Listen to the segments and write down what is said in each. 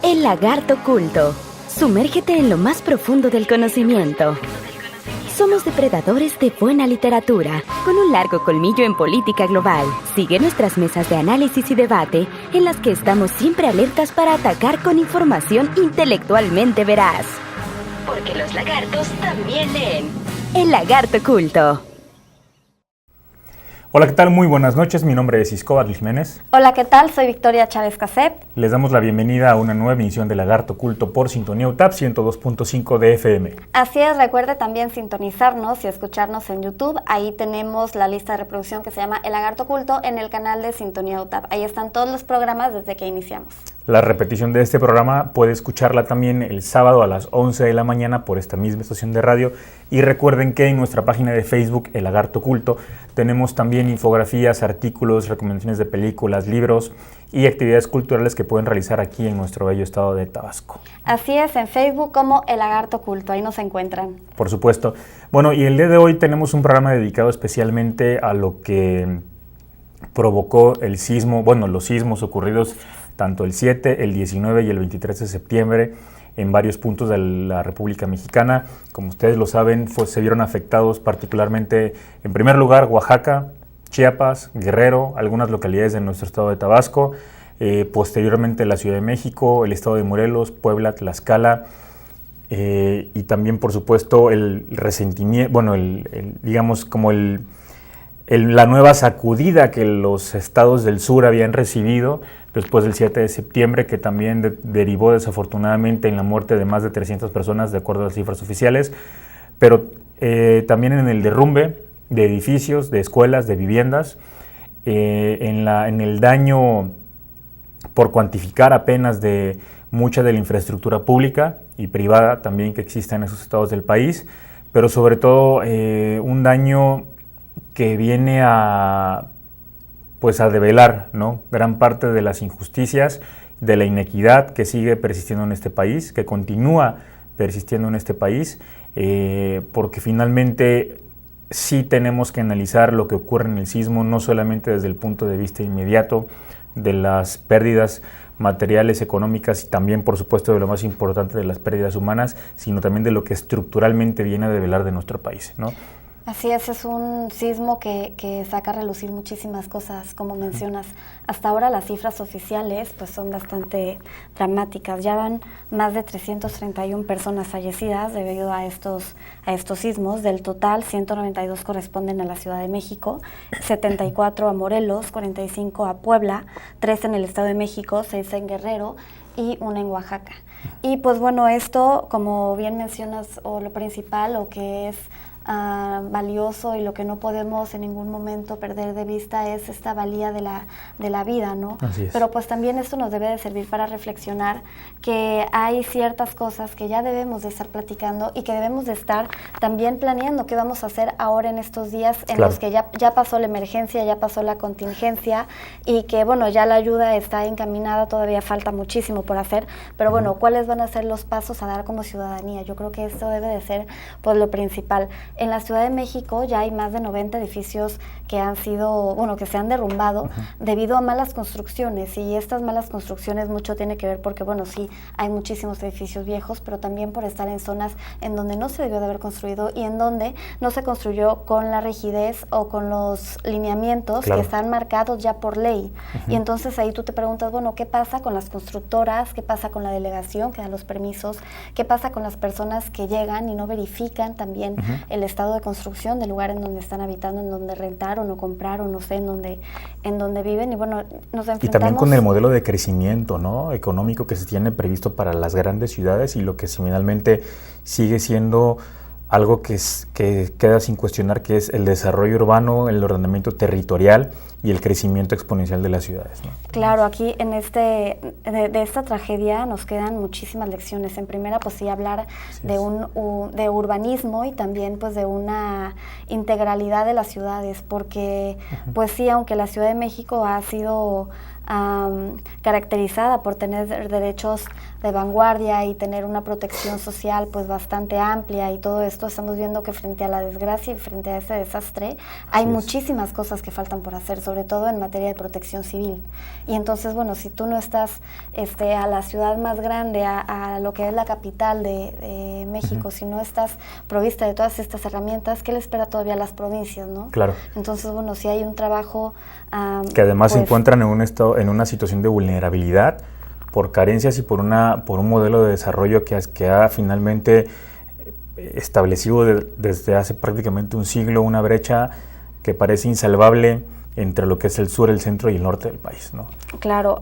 El lagarto oculto. Sumérgete en lo más profundo del conocimiento. Somos depredadores de buena literatura, con un largo colmillo en política global. Sigue nuestras mesas de análisis y debate, en las que estamos siempre alertas para atacar con información intelectualmente veraz. Porque los lagartos también leen. El lagarto oculto. Hola, ¿qué tal? Muy buenas noches. Mi nombre es Iscóbatl Jiménez. Hola, ¿qué tal? Soy Victoria Chávez Casep. Les damos la bienvenida a una nueva emisión de Lagarto Oculto por Sintonía UTAP 102.5 de FM. Así es, recuerde también sintonizarnos y escucharnos en YouTube. Ahí tenemos la lista de reproducción que se llama El Lagarto Oculto en el canal de Sintonía UTAP. Ahí están todos los programas desde que iniciamos. La repetición de este programa puede escucharla también el sábado a las 11 de la mañana por esta misma estación de radio. Y recuerden que en nuestra página de Facebook, El Lagarto Oculto, tenemos también infografías, artículos, recomendaciones de películas, libros y actividades culturales que pueden realizar aquí en nuestro bello estado de Tabasco. Así es, en Facebook como El Lagarto Oculto, ahí nos encuentran. Por supuesto. Bueno, y el día de hoy tenemos un programa dedicado especialmente a lo que provocó el sismo, los sismos ocurridos tanto el 7, el 19 y el 23 de septiembre en varios puntos de la República Mexicana. Como ustedes lo saben, se vieron afectados particularmente, en primer lugar, Oaxaca, Chiapas, Guerrero, algunas localidades de nuestro estado de Tabasco, posteriormente la Ciudad de México, el estado de Morelos, Puebla, Tlaxcala, y también, por supuesto, el resentimiento, digamos, como la nueva sacudida que los estados del sur habían recibido después del 7 de septiembre, que también derivó desafortunadamente en la muerte de más de 300 personas, de acuerdo a las cifras oficiales, pero también en el derrumbe de edificios, de escuelas, de viviendas, en el daño por cuantificar apenas de mucha de la infraestructura pública y privada también que existe en esos estados del país, pero sobre todo un daño que viene a develar, ¿no?, gran parte de las injusticias, de la inequidad que sigue persistiendo en este país, que continúa persistiendo en este país, porque finalmente sí tenemos que analizar lo que ocurre en el sismo, no solamente desde el punto de vista inmediato de las pérdidas materiales, económicas y también, por supuesto, de lo más importante, de las pérdidas humanas, sino también de lo que estructuralmente viene a develar de nuestro país, ¿no? Así es un sismo que saca a relucir muchísimas cosas, como mencionas. Hasta ahora las cifras oficiales pues son bastante dramáticas. Ya van más de 331 personas fallecidas debido a estos sismos. Del total, 192 corresponden a la Ciudad de México, 74 a Morelos, 45 a Puebla, 3 en el Estado de México, 6 en Guerrero y 1 en Oaxaca. Y pues bueno, esto, como bien mencionas, o lo principal, o que es valioso y lo que no podemos en ningún momento perder de vista es esta valía de la vida, ¿no? Así es. Pero pues también esto nos debe de servir para reflexionar que hay ciertas cosas que ya debemos de estar platicando y que debemos de estar también planeando qué vamos a hacer ahora en estos días en los que ya pasó la emergencia, ya pasó la contingencia y que bueno, ya la ayuda está encaminada, todavía falta muchísimo por hacer, pero bueno, ¿cuáles van a ser los pasos a dar como ciudadanía? Yo creo que esto debe de ser pues lo principal. En la Ciudad de México ya hay más de 90 edificios que que se han derrumbado debido a malas construcciones, y estas malas construcciones mucho tiene que ver porque, sí, hay muchísimos edificios viejos, pero también por estar en zonas en donde no se debió de haber construido y en donde no se construyó con la rigidez o con los lineamientos que están marcados ya por ley. Y entonces ahí tú te preguntas, ¿qué pasa con las constructoras? ¿Qué pasa con la delegación que da los permisos? ¿Qué pasa con las personas que llegan y no verifican también el estado de construcción del lugar en donde están habitando, en donde rentaron o compraron, no sé, en donde viven? Y nos enfrentamos... Y también con el modelo de crecimiento, ¿no?, económico que se tiene previsto para las grandes ciudades y lo que finalmente sigue siendo algo que queda sin cuestionar, que es el desarrollo urbano, el ordenamiento territorial y el crecimiento exponencial de las ciudades, ¿no? Claro, aquí en de esta tragedia nos quedan muchísimas lecciones. En primera, pues sí, hablar de urbanismo y también pues de una integralidad de las ciudades, porque pues sí, aunque la Ciudad de México ha sido caracterizada por tener derechos de vanguardia y tener una protección social pues bastante amplia y todo esto, estamos viendo que frente a la desgracia y frente a ese desastre hay muchísimas cosas que faltan por hacer, sobre sobre todo en materia de protección civil. Y entonces, bueno, si tú no estás a la ciudad más grande, a lo que es la capital de México, si no estás provista de todas estas herramientas, ¿qué le espera todavía a las provincias, no? Claro. Entonces, bueno, si hay un trabajo... que además se encuentran en una situación de vulnerabilidad por carencias y por un modelo de desarrollo que ha finalmente establecido desde hace prácticamente un siglo una brecha que parece insalvable entre lo que es el sur, el centro y el norte del país, ¿no? Claro,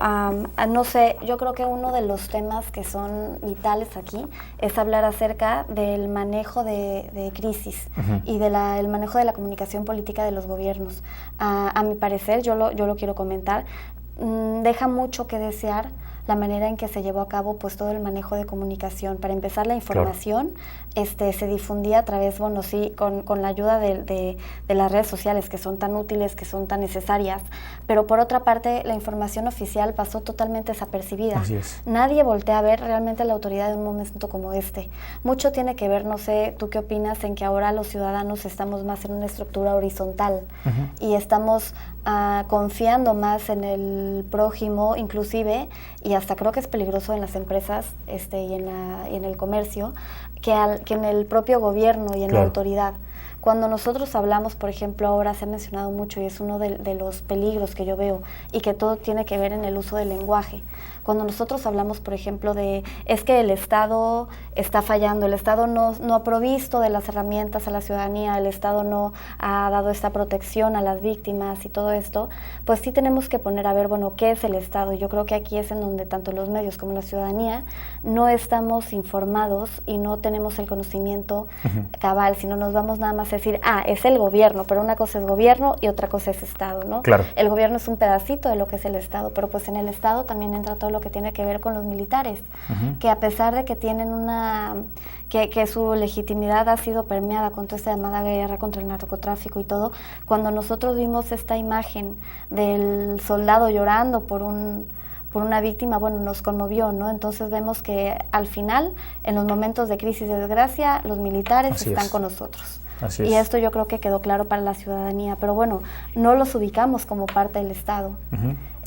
no sé, yo creo que uno de los temas que son vitales aquí es hablar acerca del manejo de crisis y el manejo de la comunicación política de los gobiernos. A mi parecer, yo lo quiero comentar, deja mucho que desear la manera en que se llevó a cabo pues todo el manejo de comunicación. Para empezar, la información se difundía a través, bueno, sí, con la ayuda de las redes sociales, que son tan útiles, que son tan necesarias, pero por otra parte la información oficial pasó totalmente desapercibida. Así es. Nadie voltea a ver realmente la autoridad en un momento como este. Mucho tiene que ver, no sé, ¿tú qué opinas en que ahora los ciudadanos estamos más en una estructura horizontal y estamos confiando más en el prójimo, inclusive, y hasta creo que es peligroso en las empresas y en el comercio, que en el propio gobierno y en la autoridad? Cuando nosotros hablamos, por ejemplo, ahora se ha mencionado mucho y es uno de los peligros que yo veo y que todo tiene que ver en el uso del lenguaje. Cuando nosotros hablamos, por ejemplo, es que el Estado está fallando, el Estado no ha provisto de las herramientas a la ciudadanía, el Estado no ha dado esta protección a las víctimas y todo esto, pues sí tenemos que poner a ver, bueno, ¿qué es el Estado? Yo creo que aquí es en donde tanto los medios como la ciudadanía no estamos informados y no tenemos el conocimiento cabal, sino nos vamos nada más a decir, es el gobierno, pero una cosa es gobierno y otra cosa es Estado, ¿no? Claro. El gobierno es un pedacito de lo que es el Estado, pero pues en el Estado también entra todo lo que tiene que ver con los militares, que a pesar de que tienen que su legitimidad ha sido permeada con toda esta llamada guerra contra el narcotráfico y todo, cuando nosotros vimos esta imagen del soldado llorando por una víctima, bueno, nos conmovió, ¿no? Entonces vemos que al final, en los momentos de crisis y de desgracia, los militares están con nosotros. Así y esto yo creo que quedó claro para la ciudadanía, pero bueno, no los ubicamos como parte del Estado.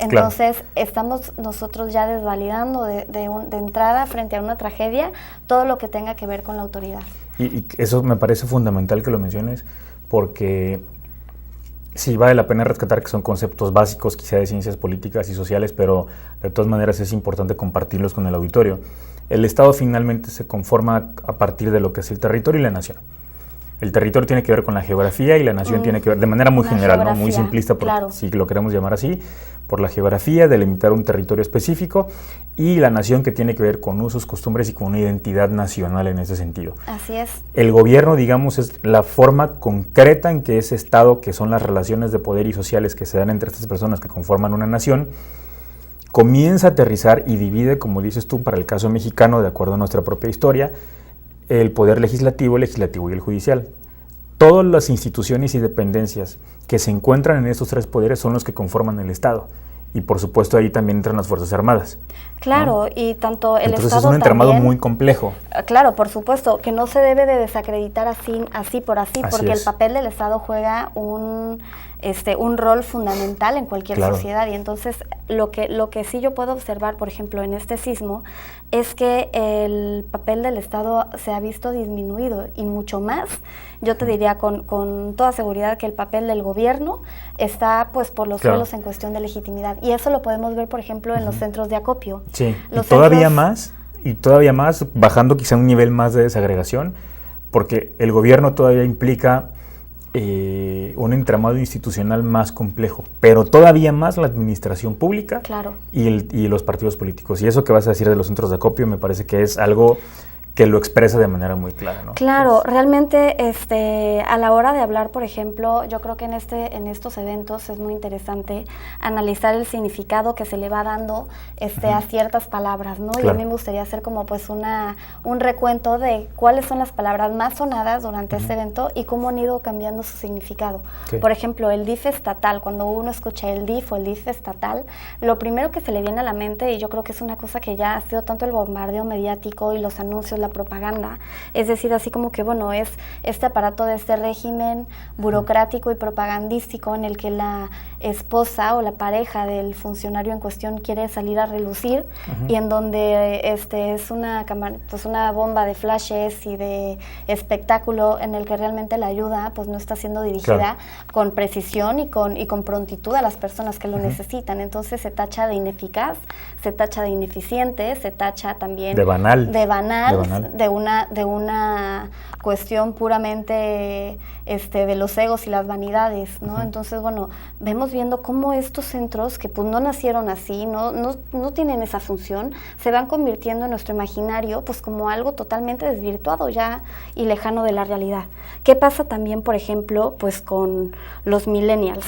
Entonces, estamos nosotros ya desvalidando de entrada frente a una tragedia todo lo que tenga que ver con la autoridad. Y eso me parece fundamental que lo menciones, porque sí vale la pena rescatar que son conceptos básicos quizá de ciencias políticas y sociales, pero de todas maneras es importante compartirlos con el auditorio. El Estado finalmente se conforma a partir de lo que es el territorio y la nación. El territorio tiene que ver con la geografía y la nación tiene que ver, de manera muy general, ¿no? Muy simplista, si lo queremos llamar así, por la geografía, delimitar un territorio específico, y la nación, que tiene que ver con usos, costumbres y con una identidad nacional en ese sentido. Así es. El gobierno, digamos, es la forma concreta en que ese Estado, que son las relaciones de poder y sociales que se dan entre estas personas que conforman una nación, comienza a aterrizar y divide, como dices tú, para el caso mexicano, de acuerdo a nuestra propia historia, el poder legislativo y el judicial. Todas las instituciones y dependencias que se encuentran en estos tres poderes son los que conforman el Estado. Y por supuesto ahí también entran las Fuerzas Armadas. Claro, ¿no? Y tanto el Entonces Estado es un entramado también, muy complejo. Claro, por supuesto, que no se debe de desacreditar así, porque el papel del Estado juega un rol fundamental en cualquier sociedad. Y entonces lo que sí yo puedo observar, por ejemplo, en este sismo, es que el papel del Estado se ha visto disminuido, y mucho más, yo te diría con toda seguridad, que el papel del gobierno está pues por los suelos en cuestión de legitimidad. Y eso lo podemos ver, por ejemplo, en los centros de acopio. Sí, y todavía más, bajando quizá un nivel más de desagregación, porque el gobierno todavía implica un entramado institucional más complejo, pero todavía más la administración pública y los partidos políticos. Y eso que vas a decir de los centros de acopio me parece que es algo que lo expresa de manera muy clara, ¿no? Claro, realmente a la hora de hablar, por ejemplo, yo creo que en estos eventos es muy interesante analizar el significado que se le va dando a ciertas palabras, ¿no? Y a mí me gustaría hacer como pues un recuento de cuáles son las palabras más sonadas durante este evento y cómo han ido cambiando su significado. Por ejemplo, el DIF estatal, cuando uno escucha el DIF o el DIF estatal, lo primero que se le viene a la mente, y yo creo que es una cosa que ya ha sido tanto el bombardeo mediático y los anuncios, la la propaganda. Es decir, así como que, bueno, es este aparato de este régimen burocrático y propagandístico en el que la esposa o la pareja del funcionario en cuestión quiere salir a relucir, y en donde es una bomba de flashes y de espectáculo en el que realmente la ayuda pues no está siendo dirigida con precisión y con prontitud a las personas que lo necesitan. Entonces se tacha de ineficaz, se tacha de ineficiente, se tacha también de banal, de una cuestión puramente de los egos y las vanidades, ¿no? Entonces, bueno, vemos viendo cómo estos centros que pues no nacieron así, no tienen esa función, se van convirtiendo en nuestro imaginario pues como algo totalmente desvirtuado ya y lejano de la realidad. ¿Qué pasa también, por ejemplo, pues con los millennials?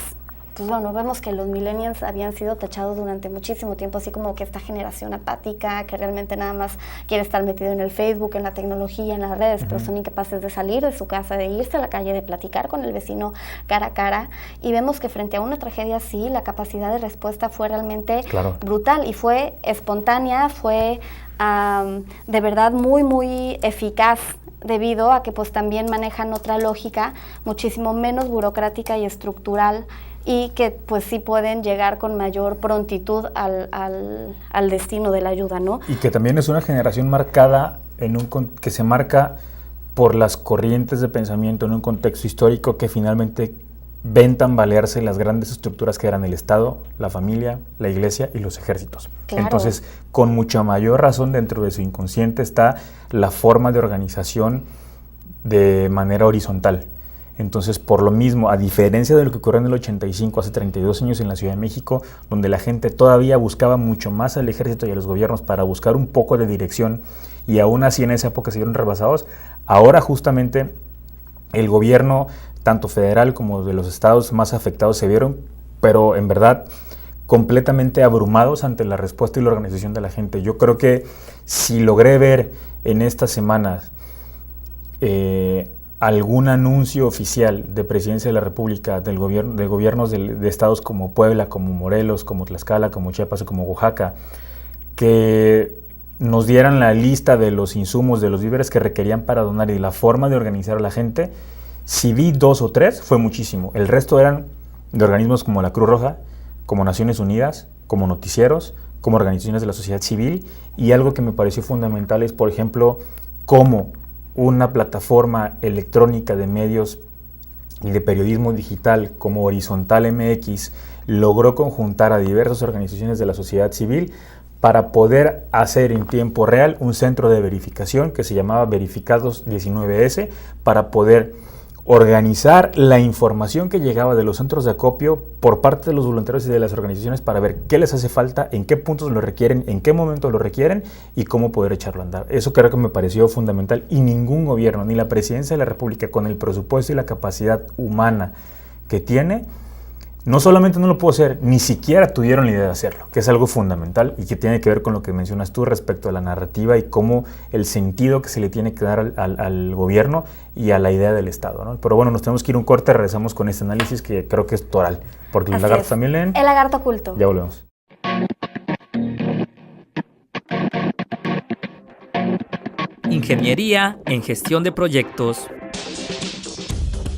Pues bueno, vemos que los millennials habían sido tachados durante muchísimo tiempo, así como que esta generación apática, que realmente nada más quiere estar metido en el Facebook, en la tecnología, en las redes, pero son incapaces de salir de su casa, de irse a la calle, de platicar con el vecino cara a cara. Y vemos que frente a una tragedia así, la capacidad de respuesta fue realmente brutal y fue espontánea, fue de verdad muy, muy eficaz, debido a que pues también manejan otra lógica muchísimo menos burocrática y estructural, y que pues sí pueden llegar con mayor prontitud al destino de la ayuda, ¿no? Y que también es una generación marcada, que se marca por las corrientes de pensamiento en un contexto histórico que finalmente ven tambalearse las grandes estructuras que eran el Estado, la familia, la iglesia y los ejércitos. Claro. Entonces, con mucha mayor razón dentro de su inconsciente está la forma de organización de manera horizontal. Entonces, por lo mismo, a diferencia de lo que ocurrió en el 85, hace 32 años en la Ciudad de México, donde la gente todavía buscaba mucho más al ejército y a los gobiernos para buscar un poco de dirección, y aún así en esa época se vieron rebasados, ahora justamente el gobierno, tanto federal como de los estados más afectados, se vieron, pero en verdad, completamente abrumados ante la respuesta y la organización de la gente. Yo creo que si logré ver en estas semanas algún anuncio oficial de Presidencia de la República, de gobiernos de estados como Puebla, como Morelos, como Tlaxcala, como Chiapas o como Oaxaca, que nos dieran la lista de los insumos, de los víveres que requerían para donar y la forma de organizar a la gente, si vi 2 o 3 fue muchísimo. El resto eran de organismos como la Cruz Roja, como Naciones Unidas, como noticieros, como organizaciones de la sociedad civil, y algo que me pareció fundamental es, por ejemplo, cómo una plataforma electrónica de medios y de periodismo digital como Horizontal MX logró conjuntar a diversas organizaciones de la sociedad civil para poder hacer en tiempo real un centro de verificación que se llamaba Verificados 19S, para poder organizar la información que llegaba de los centros de acopio por parte de los voluntarios y de las organizaciones para ver qué les hace falta, en qué puntos lo requieren, en qué momento lo requieren y cómo poder echarlo a andar. Eso creo que me pareció fundamental, y ningún gobierno, ni la Presidencia de la República, con el presupuesto y la capacidad humana que tiene, no solamente no lo pudo hacer, ni siquiera tuvieron la idea de hacerlo, que es algo fundamental y que tiene que ver con lo que mencionas tú respecto a la narrativa y cómo el sentido que se le tiene que dar al gobierno y a la idea del Estado, ¿no? Pero bueno, nos tenemos que ir un corte, regresamos con este análisis que creo que es toral, porque los lagartos también leen. El lagarto oculto. Ya volvemos. Ingeniería en gestión de proyectos.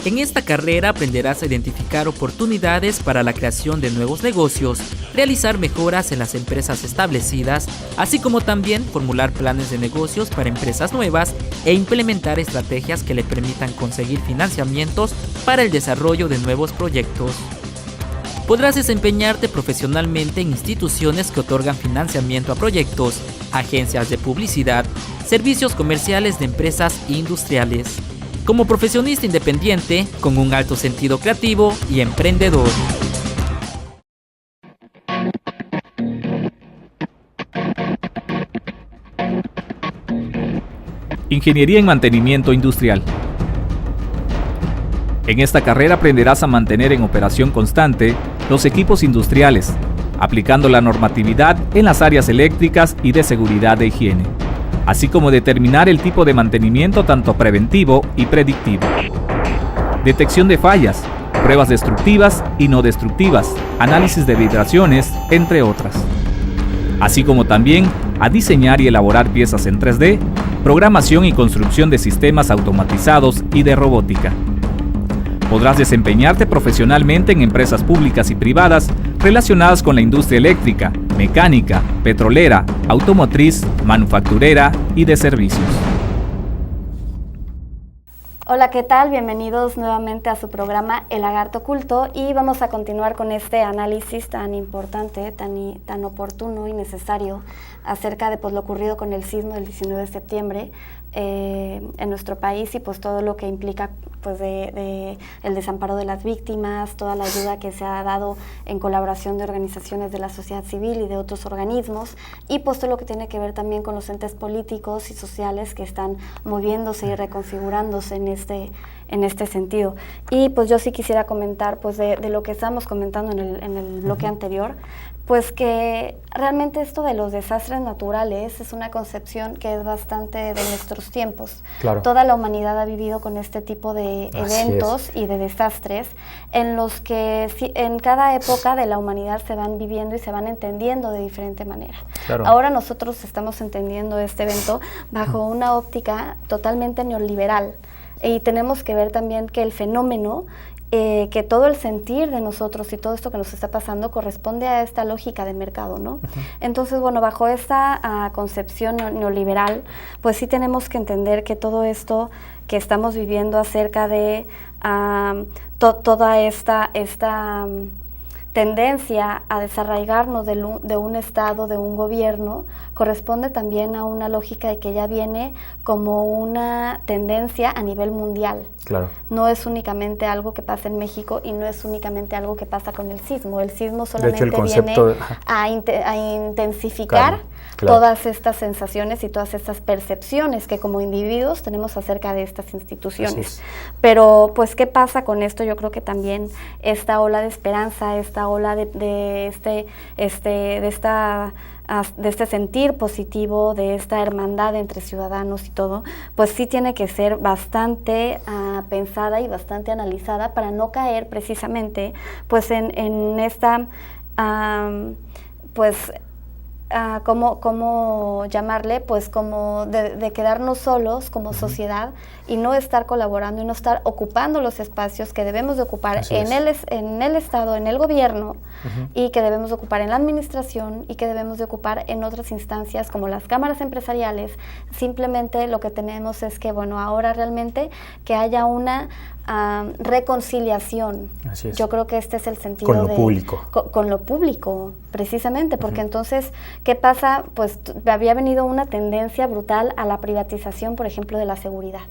En esta carrera aprenderás a identificar oportunidades para la creación de nuevos negocios, realizar mejoras en las empresas establecidas, así como también formular planes de negocios para empresas nuevas e implementar estrategias que le permitan conseguir financiamientos para el desarrollo de nuevos proyectos. Podrás desempeñarte profesionalmente en instituciones que otorgan financiamiento a proyectos, agencias de publicidad, servicios comerciales de empresas industriales. Como profesionista independiente, con un alto sentido creativo y emprendedor. Ingeniería en mantenimiento industrial. En esta carrera aprenderás a mantener en operación constante los equipos industriales, aplicando la normatividad en las áreas eléctricas y de seguridad de higiene, así como determinar el tipo de mantenimiento tanto preventivo y predictivo. Detección de fallas, pruebas destructivas y no destructivas, análisis de vibraciones, entre otras. Así como también a diseñar y elaborar piezas en 3D, programación y construcción de sistemas automatizados y de robótica. Podrás desempeñarte profesionalmente en empresas públicas y privadas relacionadas con la industria eléctrica, mecánica, petrolera, automotriz, manufacturera y de servicios. Hola, ¿qué tal? Bienvenidos nuevamente a su programa El Lagarto Oculto y vamos a continuar con este análisis tan importante, tan oportuno y necesario acerca de lo ocurrido con el sismo del 19 de septiembre en nuestro país y pues todo lo que implica pues de el desamparo de las víctimas, toda la ayuda que se ha dado en colaboración de organizaciones de la sociedad civil y de otros organismos y pues todo lo que tiene que ver también con los entes políticos y sociales que están moviéndose y reconfigurándose en este sentido. Y pues yo sí quisiera comentar pues de lo que estábamos comentando en el bloque anterior, pues que realmente esto de los desastres naturales es una concepción que es bastante de nuestros tiempos. Claro. Toda la humanidad ha vivido con este tipo de eventos y de desastres en los que en cada época de la humanidad se van viviendo y se van entendiendo de diferente manera. Claro. Ahora nosotros estamos entendiendo este evento bajo una óptica totalmente neoliberal y tenemos que ver también que el fenómeno que todo el sentir de nosotros y todo esto que nos está pasando corresponde a esta lógica de mercado, ¿no? Entonces, bueno, bajo esta concepción neoliberal, pues sí tenemos que entender que todo esto que estamos viviendo acerca de toda esta tendencia a desarraigarnos de un Estado, de un gobierno, corresponde también a una lógica de que ya viene como una tendencia a nivel mundial. Claro. No es únicamente algo que pasa en México y no es únicamente algo que pasa con el sismo. El sismo solamente viene a intensificar todas estas sensaciones y todas estas percepciones que como individuos tenemos acerca de estas instituciones. Pero pues ¿qué pasa con esto? Yo creo que también esta ola de esperanza, esta ola de este sentir positivo, de esta hermandad entre ciudadanos y todo, pues sí tiene que ser bastante pensada y bastante analizada para no caer precisamente pues en esta ¿cómo llamarle? Pues como de quedarnos solos como sociedad y no estar colaborando y no estar ocupando los espacios que debemos de ocupar en el Estado, en el gobierno y que debemos de ocupar en la administración y que debemos de ocupar en otras instancias como las cámaras empresariales. Simplemente lo que tenemos es que, bueno, ahora realmente que haya una reconciliación. Así es. Yo creo que este es el sentido con lo público. Con lo público, precisamente, porque entonces, ¿qué pasa? Pues había venido una tendencia brutal a la privatización, por ejemplo, de la seguridad.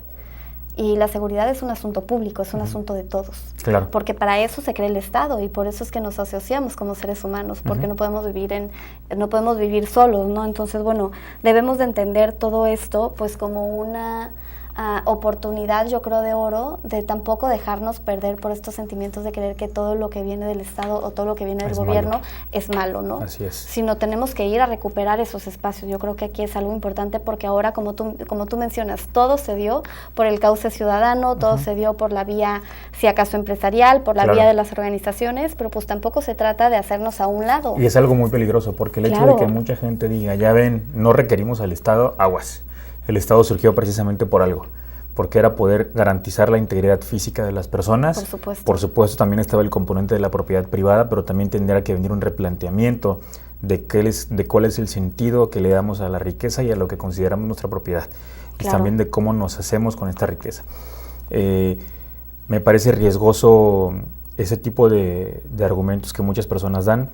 Y la seguridad es un asunto público, es un asunto de todos. Claro. Porque para eso se crea el Estado y por eso es que nos asociamos como seres humanos, porque no podemos vivir solos, ¿no? Entonces, bueno, debemos de entender todo esto pues como una oportunidad, yo creo, de oro, de tampoco dejarnos perder por estos sentimientos de creer que todo lo que viene del Estado o todo lo que viene del gobierno es malo, ¿no? Así es. Sino tenemos que ir a recuperar esos espacios. Yo creo que aquí es algo importante porque ahora, como tú mencionas, todo se dio por el cauce ciudadano, todo se dio por la vía, si acaso empresarial, por la vía de las organizaciones, pero pues tampoco se trata de hacernos a un lado. Y es algo muy peligroso porque el hecho de que mucha gente diga, ya ven, no requerimos al Estado, aguas. El Estado surgió precisamente por algo, porque era poder garantizar la integridad física de las personas. Por supuesto. Por supuesto, también estaba el componente de la propiedad privada, pero también tendría que venir un replanteamiento de cuál es el sentido que le damos a la riqueza y a lo que consideramos nuestra propiedad. Y también de cómo nos hacemos con esta riqueza. Me parece riesgoso ese tipo de argumentos que muchas personas dan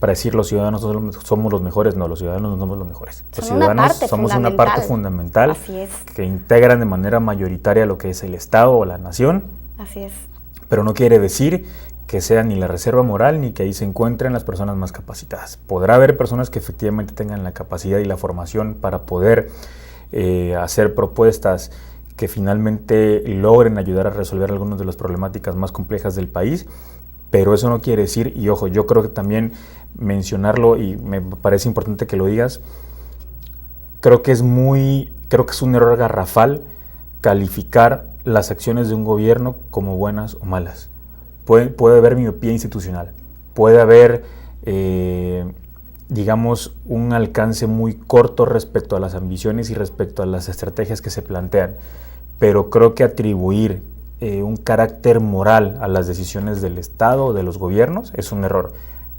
para decir los ciudadanos somos los mejores. No, los ciudadanos no somos los mejores. Los ciudadanos somos una parte fundamental que integran de manera mayoritaria lo que es el Estado o la nación. Así es. Pero no quiere decir que sea ni la reserva moral ni que ahí se encuentren las personas más capacitadas. Podrá haber personas que efectivamente tengan la capacidad y la formación para poder hacer propuestas que finalmente logren ayudar a resolver algunas de las problemáticas más complejas del país, pero eso no quiere decir, y ojo, yo creo que también mencionarlo, y me parece importante que lo digas, creo que es un error garrafal calificar las acciones de un gobierno como buenas o malas. Puede haber miopía institucional, puede haber digamos, un alcance muy corto respecto a las ambiciones y respecto a las estrategias que se plantean, pero creo que atribuir un carácter moral a las decisiones del Estado o de los gobiernos es un error.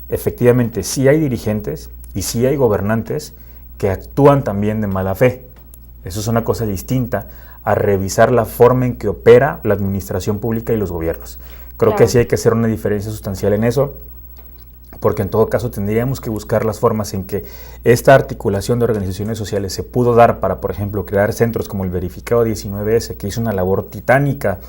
Efectivamente, sí hay dirigentes y sí hay gobernantes que actúan también de mala fe. Eso es una cosa distinta a revisar la forma en que opera la administración pública y los gobiernos. Creo que sí hay que hacer una diferencia sustancial en eso, porque en todo caso tendríamos que buscar las formas en que esta articulación de organizaciones sociales se pudo dar para, por ejemplo, crear centros como el Verificado 19S, que hizo una labor titánica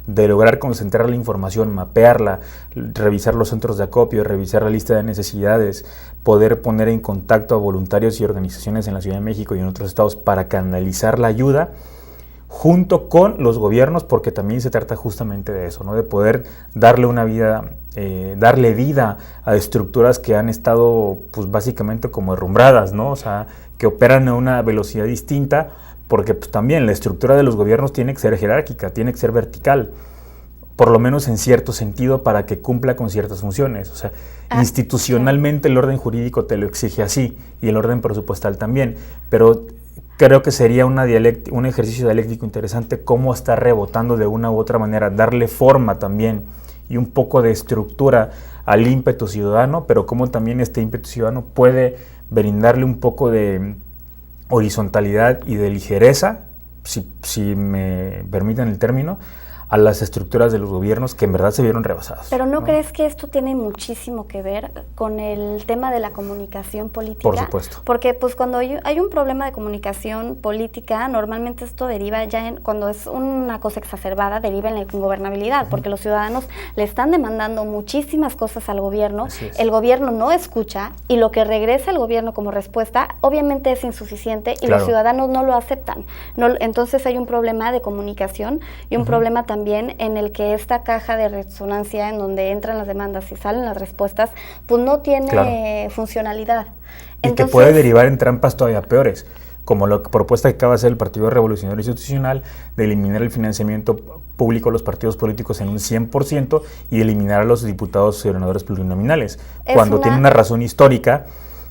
de lograr concentrar la información, mapearla, revisar los centros de acopio, revisar la lista de necesidades, poder poner en contacto a voluntarios y organizaciones en la Ciudad de México y en otros estados para canalizar la ayuda junto con los gobiernos, porque también se trata justamente de eso, ¿no? De poder darle una vida, darle vida a estructuras que han estado pues básicamente como derrumbradas, ¿no? O sea, que operan a una velocidad distinta, porque pues, también la estructura de los gobiernos tiene que ser jerárquica, tiene que ser vertical, por lo menos en cierto sentido, para que cumpla con ciertas funciones. O sea, institucionalmente el orden jurídico te lo exige así, y el orden presupuestal también, pero creo que sería un ejercicio dialéctico interesante cómo está rebotando de una u otra manera, darle forma también y un poco de estructura al ímpetu ciudadano, pero cómo también este ímpetu ciudadano puede brindarle un poco de horizontalidad y de ligereza, si me permiten el término, a las estructuras de los gobiernos que en verdad se vieron rebasadas. Pero ¿no crees que esto tiene muchísimo que ver con el tema de la comunicación política? Por supuesto. Porque pues cuando hay un problema de comunicación política, normalmente esto deriva ya cuando es una cosa exacerbada, deriva en la ingobernabilidad, porque los ciudadanos le están demandando muchísimas cosas al gobierno, el gobierno no escucha y lo que regresa el gobierno como respuesta obviamente es insuficiente y los ciudadanos no lo aceptan. Entonces hay un problema de comunicación y un problema también en el que esta caja de resonancia en donde entran las demandas y salen las respuestas, pues no tiene funcionalidad. Y entonces, que puede derivar en trampas todavía peores, como la propuesta que acaba de hacer el Partido Revolucionario Institucional de eliminar el financiamiento público a los partidos políticos en un 100% y eliminar a los diputados y senadores plurinominales, cuando tiene una razón histórica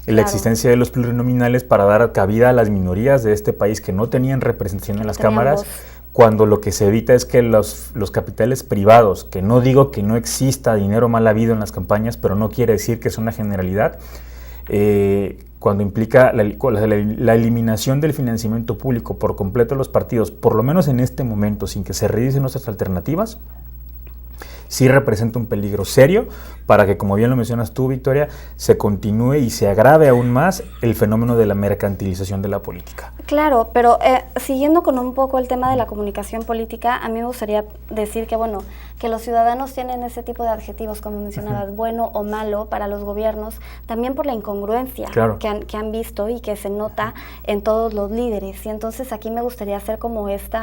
la existencia de los plurinominales para dar cabida a las minorías de este país que no tenían representación en las cámaras, cuando lo que se evita es que los capitales privados, que no digo que no exista dinero mal habido en las campañas, pero no quiere decir que es una generalidad, cuando implica la eliminación del financiamiento público por completo de los partidos, por lo menos en este momento, sin que se revisen otras alternativas, sí representa un peligro serio para que, como bien lo mencionas tú, Victoria, se continúe y se agrave aún más el fenómeno de la mercantilización de la política. Claro, pero siguiendo con un poco el tema de la comunicación política, a mí me gustaría decir que, bueno, que los ciudadanos tienen ese tipo de adjetivos, como mencionabas, bueno o malo para los gobiernos, también por la incongruencia que han visto y que se nota en todos los líderes. Y entonces aquí me gustaría hacer como este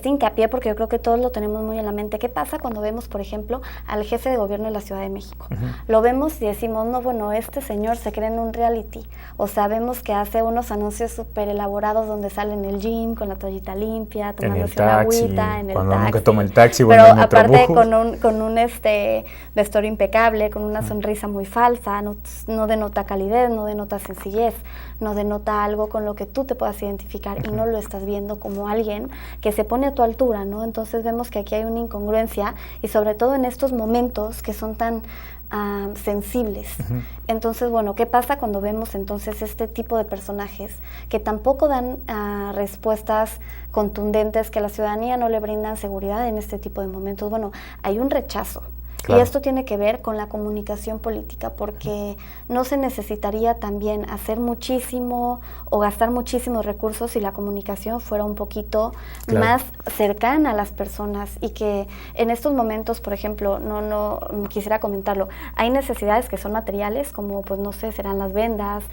hincapié, porque yo creo que todos lo tenemos muy en la mente. ¿Qué pasa cuando vemos, por ejemplo, al jefe de gobierno de la Ciudad de México? Lo vemos y decimos, no, bueno, este señor se cree en un reality. O sabemos que hace unos anuncios súper elaborados donde sale en el gym con la toallita limpia, tomándose una agüita, en el cuando taxi. Nunca toma el taxi, pero aparte con un vestuario impecable, con una sonrisa muy falsa, no denota calidez, no denota sencillez, no denota algo con lo que tú te puedas identificar y no lo estás viendo como alguien que se pone a tu altura, ¿no? Entonces vemos que aquí hay una incongruencia y sobre todo en estos momentos que son tan sensibles. Entonces, bueno, ¿qué pasa cuando vemos entonces este tipo de personajes que tampoco dan respuestas contundentes, que a la ciudadanía no le brindan seguridad en este tipo de momentos? Bueno, hay un rechazo. Claro. Y esto tiene que ver con la comunicación política, porque no se necesitaría también hacer muchísimo o gastar muchísimos recursos si la comunicación fuera un poquito más cercana a las personas, y que en estos momentos, por ejemplo, no quisiera comentarlo, hay necesidades que son materiales, como pues no sé, serán las vendas,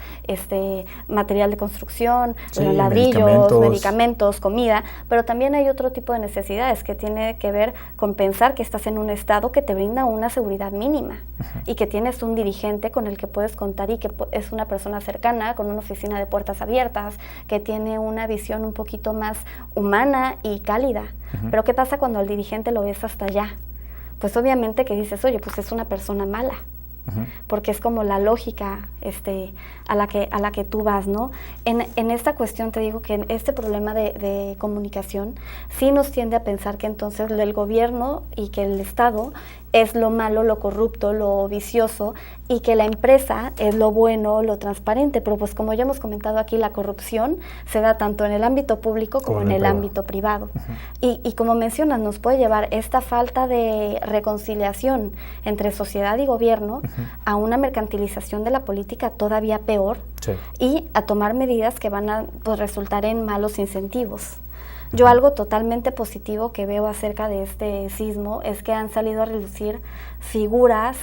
material de construcción, ladrillos, medicamentos, comida, pero también hay otro tipo de necesidades que tiene que ver con pensar que estás en un estado que te brinda una seguridad mínima y que tienes un dirigente con el que puedes contar y que es una persona cercana, con una oficina de puertas abiertas, que tiene una visión un poquito más humana y cálida. Pero ¿qué pasa cuando al dirigente lo ves hasta allá? Pues obviamente que dices, oye, pues es una persona mala. porque es como la lógica a la que tú vas, ¿no? En esta cuestión te digo que en este problema de comunicación sí nos tiende a pensar que entonces el gobierno y que el Estado es lo malo, lo corrupto, lo vicioso, y que la empresa es lo bueno, lo transparente, pero pues como ya hemos comentado aquí, la corrupción se da tanto en el ámbito público como en el ámbito privado. Y como mencionas, nos puede llevar esta falta de reconciliación entre sociedad y gobierno a una mercantilización de la política todavía peor, y a tomar medidas que van a resultar en malos incentivos. Yo algo totalmente positivo que veo acerca de este sismo es que han salido a relucir figuras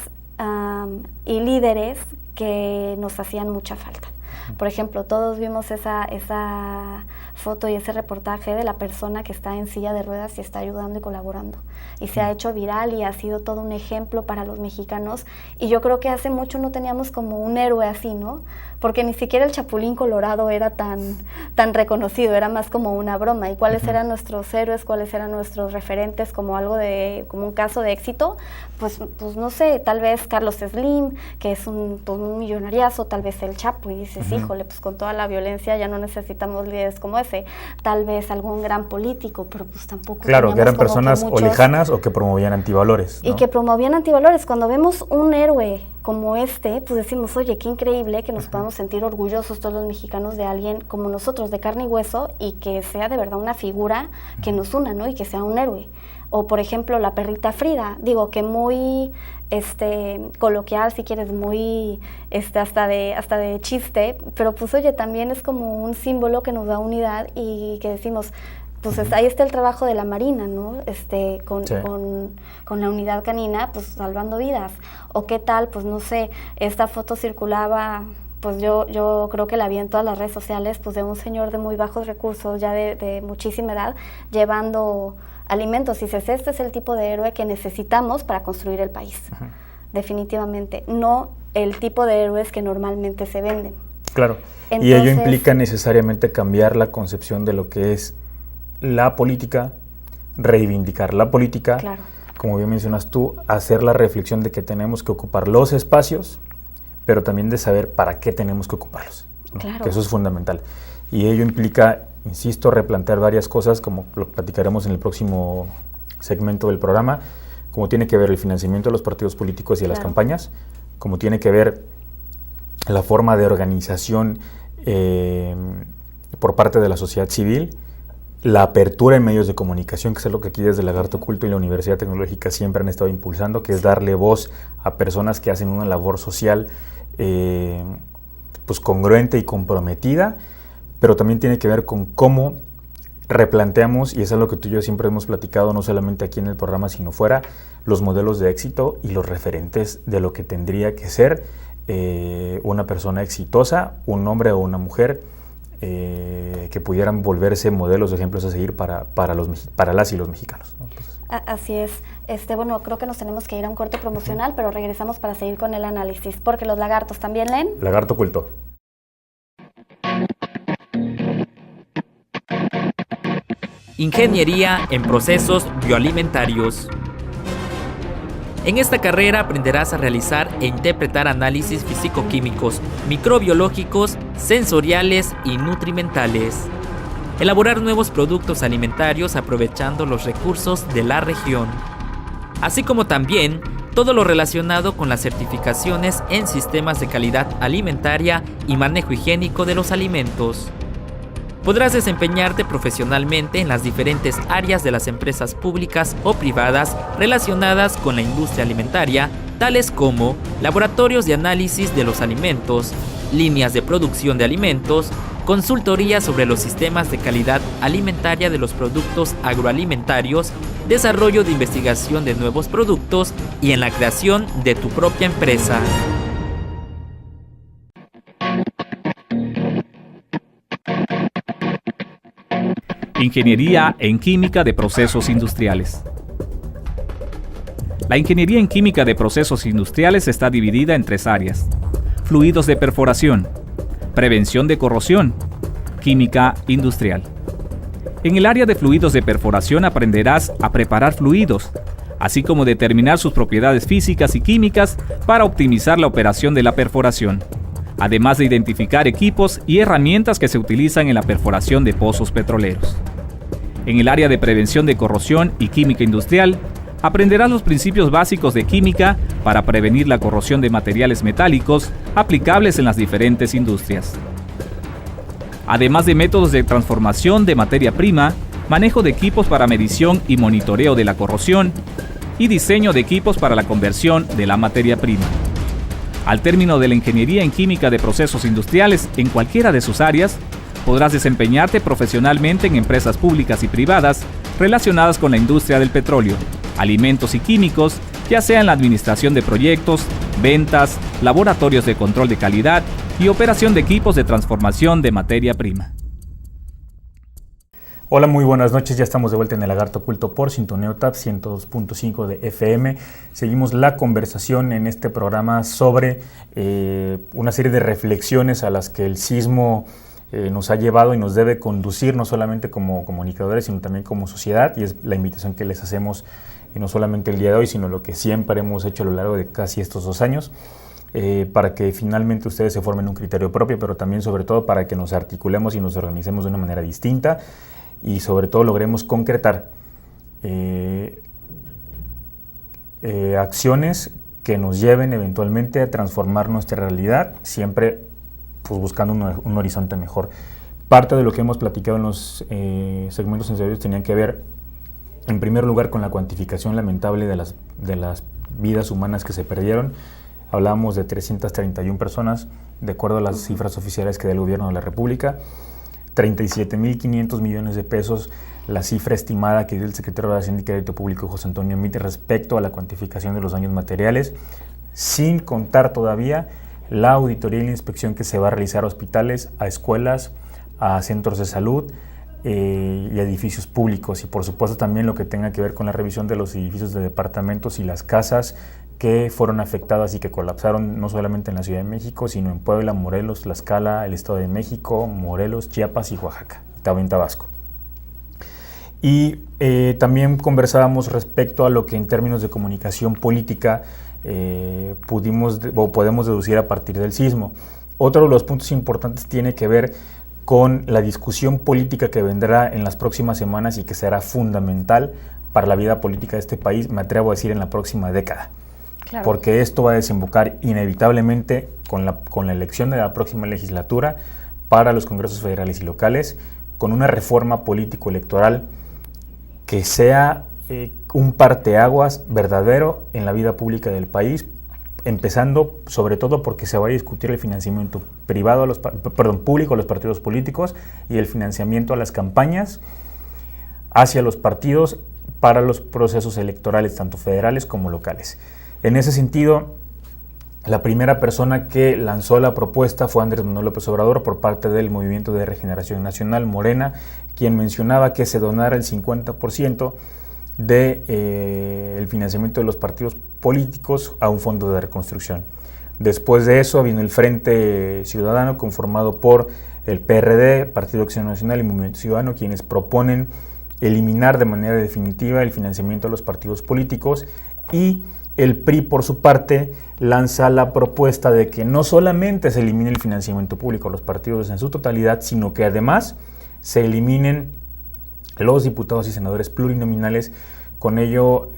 y líderes que nos hacían mucha falta. Por ejemplo, todos vimos esa foto y ese reportaje de la persona que está en silla de ruedas y está ayudando y colaborando. Y se ha hecho viral y ha sido todo un ejemplo para los mexicanos. Y yo creo que hace mucho no teníamos como un héroe así, ¿no? Porque ni siquiera el Chapulín Colorado era tan reconocido, era más como una broma. ¿Y cuáles eran nuestros héroes, cuáles eran nuestros referentes como un caso de éxito? Pues no sé, tal vez Carlos Slim, que es un millonariazo, tal vez el Chapo, y dices, híjole, pues con toda la violencia ya no necesitamos líderes como ese. Tal vez algún gran político, pero pues tampoco. Claro, que eran personas o lejanas o que promovían antivalores, ¿no? Y que promovían antivalores. Cuando vemos un héroe como pues decimos, oye, qué increíble que nos podamos sentir orgullosos todos los mexicanos de alguien como nosotros, de carne y hueso, y que sea de verdad una figura que nos una, ¿no? Y que sea un héroe. O, por ejemplo, la perrita Frida, digo, que muy coloquial, si quieres, muy hasta de chiste, pero pues oye, también es como un símbolo que nos da unidad y que decimos, pues ahí está el trabajo de la Marina, ¿no? Con la unidad canina, pues salvando vidas. O qué tal, pues no sé, esta foto circulaba, pues yo creo que la vi en todas las redes sociales, pues de un señor de muy bajos recursos, ya de muchísima edad, llevando alimentos. Y dices, este es el tipo de héroe que necesitamos para construir el país. Definitivamente, no el tipo de héroes que normalmente se venden. Claro, entonces, y ello implica necesariamente cambiar la concepción de lo que es la política, reivindicar la política, claro, como bien mencionas tú, hacer la reflexión de que tenemos que ocupar los espacios, pero también de saber para qué tenemos que ocuparlos, ¿no? Claro. Que eso es fundamental. Y ello implica, insisto, replantear varias cosas, como lo platicaremos en el próximo segmento del programa, como tiene que ver el financiamiento de los partidos políticos y de las campañas, como tiene que ver la forma de organización por parte de la sociedad civil, la apertura en medios de comunicación, que es algo que aquí desde Lagarto Culto y la Universidad Tecnológica siempre han estado impulsando, que es darle voz a personas que hacen una labor social pues congruente y comprometida, pero también tiene que ver con cómo replanteamos, y es algo que tú y yo siempre hemos platicado, no solamente aquí en el programa, sino fuera, los modelos de éxito y los referentes de lo que tendría que ser una persona exitosa, un hombre o una mujer, que pudieran volverse modelos o ejemplos a seguir para las y los mexicanos, ¿no? Entonces, así es. Bueno, creo que nos tenemos que ir a un corte promocional, pero regresamos para seguir con el análisis, porque los lagartos también leen. Lagarto Culto. Ingeniería en procesos bioalimentarios. En esta carrera aprenderás a realizar e interpretar análisis físico-químicos, microbiológicos, sensoriales y nutrimentales. Elaborar nuevos productos alimentarios aprovechando los recursos de la región. Así como también todo lo relacionado con las certificaciones en sistemas de calidad alimentaria y manejo higiénico de los alimentos. Podrás desempeñarte profesionalmente en las diferentes áreas de las empresas públicas o privadas relacionadas con la industria alimentaria, tales como laboratorios de análisis de los alimentos, líneas de producción de alimentos, consultoría sobre los sistemas de calidad alimentaria de los productos agroalimentarios, desarrollo de investigación de nuevos productos y en la creación de tu propia empresa. Ingeniería en Química de Procesos Industriales. La ingeniería en química de procesos industriales está dividida en 3 áreas: fluidos de perforación, prevención de corrosión, química industrial. En el área de fluidos de perforación aprenderás a preparar fluidos, así como determinar sus propiedades físicas y químicas para optimizar la operación de la perforación, además de identificar equipos y herramientas que se utilizan en la perforación de pozos petroleros. En el área de prevención de corrosión y química industrial, aprenderás los principios básicos de química para prevenir la corrosión de materiales metálicos aplicables en las diferentes industrias. Además de métodos de transformación de materia prima, manejo de equipos para medición y monitoreo de la corrosión y diseño de equipos para la conversión de la materia prima. Al término de la ingeniería en química de procesos industriales en cualquiera de sus áreas, podrás desempeñarte profesionalmente en empresas públicas y privadas relacionadas con la industria del petróleo, alimentos y químicos, ya sea en la administración de proyectos, ventas, laboratorios de control de calidad y operación de equipos de transformación de materia prima. Hola, muy buenas noches. Ya estamos de vuelta en el Lagarto Oculto por Sintonía UTAP 102.5 de FM. Seguimos la conversación en este programa sobre una serie de reflexiones a las que el sismo nos ha llevado y nos debe conducir, no solamente como comunicadores, sino también como sociedad, y es la invitación que les hacemos, y no solamente el día de hoy, sino lo que siempre hemos hecho a lo largo de casi estos 2 años, para que finalmente ustedes se formen un criterio propio, pero también sobre todo para que nos articulemos y nos organicemos de una manera distinta, y sobre todo logremos concretar acciones que nos lleven eventualmente a transformar nuestra realidad, siempre pues buscando un horizonte mejor. Parte de lo que hemos platicado en los segmentos anteriores tenían que ver, en primer lugar, con la cuantificación lamentable de las vidas humanas que se perdieron. Hablábamos de 331 personas, de acuerdo a las cifras oficiales que da el Gobierno de la República, 37.500 millones de pesos, la cifra estimada que dio el secretario de Hacienda y Crédito Público, José Antonio Mitre, respecto a la cuantificación de los daños materiales, sin contar todavía la auditoría y la inspección que se va a realizar a hospitales, a escuelas, a centros de salud y a edificios públicos, y por supuesto también lo que tenga que ver con la revisión de los edificios de departamentos y las casas que fueron afectadas y que colapsaron no solamente en la Ciudad de México, sino en Puebla, Morelos, Tlaxcala, el Estado de México, Morelos, Chiapas y Oaxaca, y también Tabasco. Y también conversábamos respecto a lo que en términos de comunicación política podemos deducir a partir del sismo. Otro de los puntos importantes tiene que ver con la discusión política que vendrá en las próximas semanas y que será fundamental para la vida política de este país, me atrevo a decir en la próxima década. Claro. Porque esto va a desembocar inevitablemente con la elección de la próxima legislatura para los congresos federales y locales, con una reforma político-electoral que sea un parteaguas verdadero en la vida pública del país, empezando sobre todo porque se va a discutir el financiamiento público a los partidos políticos y el financiamiento a las campañas hacia los partidos para los procesos electorales, tanto federales como locales. En ese sentido, la primera persona que lanzó la propuesta fue Andrés Manuel López Obrador por parte del Movimiento de Regeneración Nacional, Morena, quien mencionaba que se donara el 50% del financiamiento de los partidos políticos a un fondo de reconstrucción. Después de eso vino el Frente Ciudadano, conformado por el PRD, Partido Acción Nacional y Movimiento Ciudadano, quienes proponen eliminar de manera definitiva el financiamiento a los partidos políticos, y el PRI, por su parte, lanza la propuesta de que no solamente se elimine el financiamiento público a los partidos en su totalidad, sino que además se eliminen los diputados y senadores plurinominales, con ello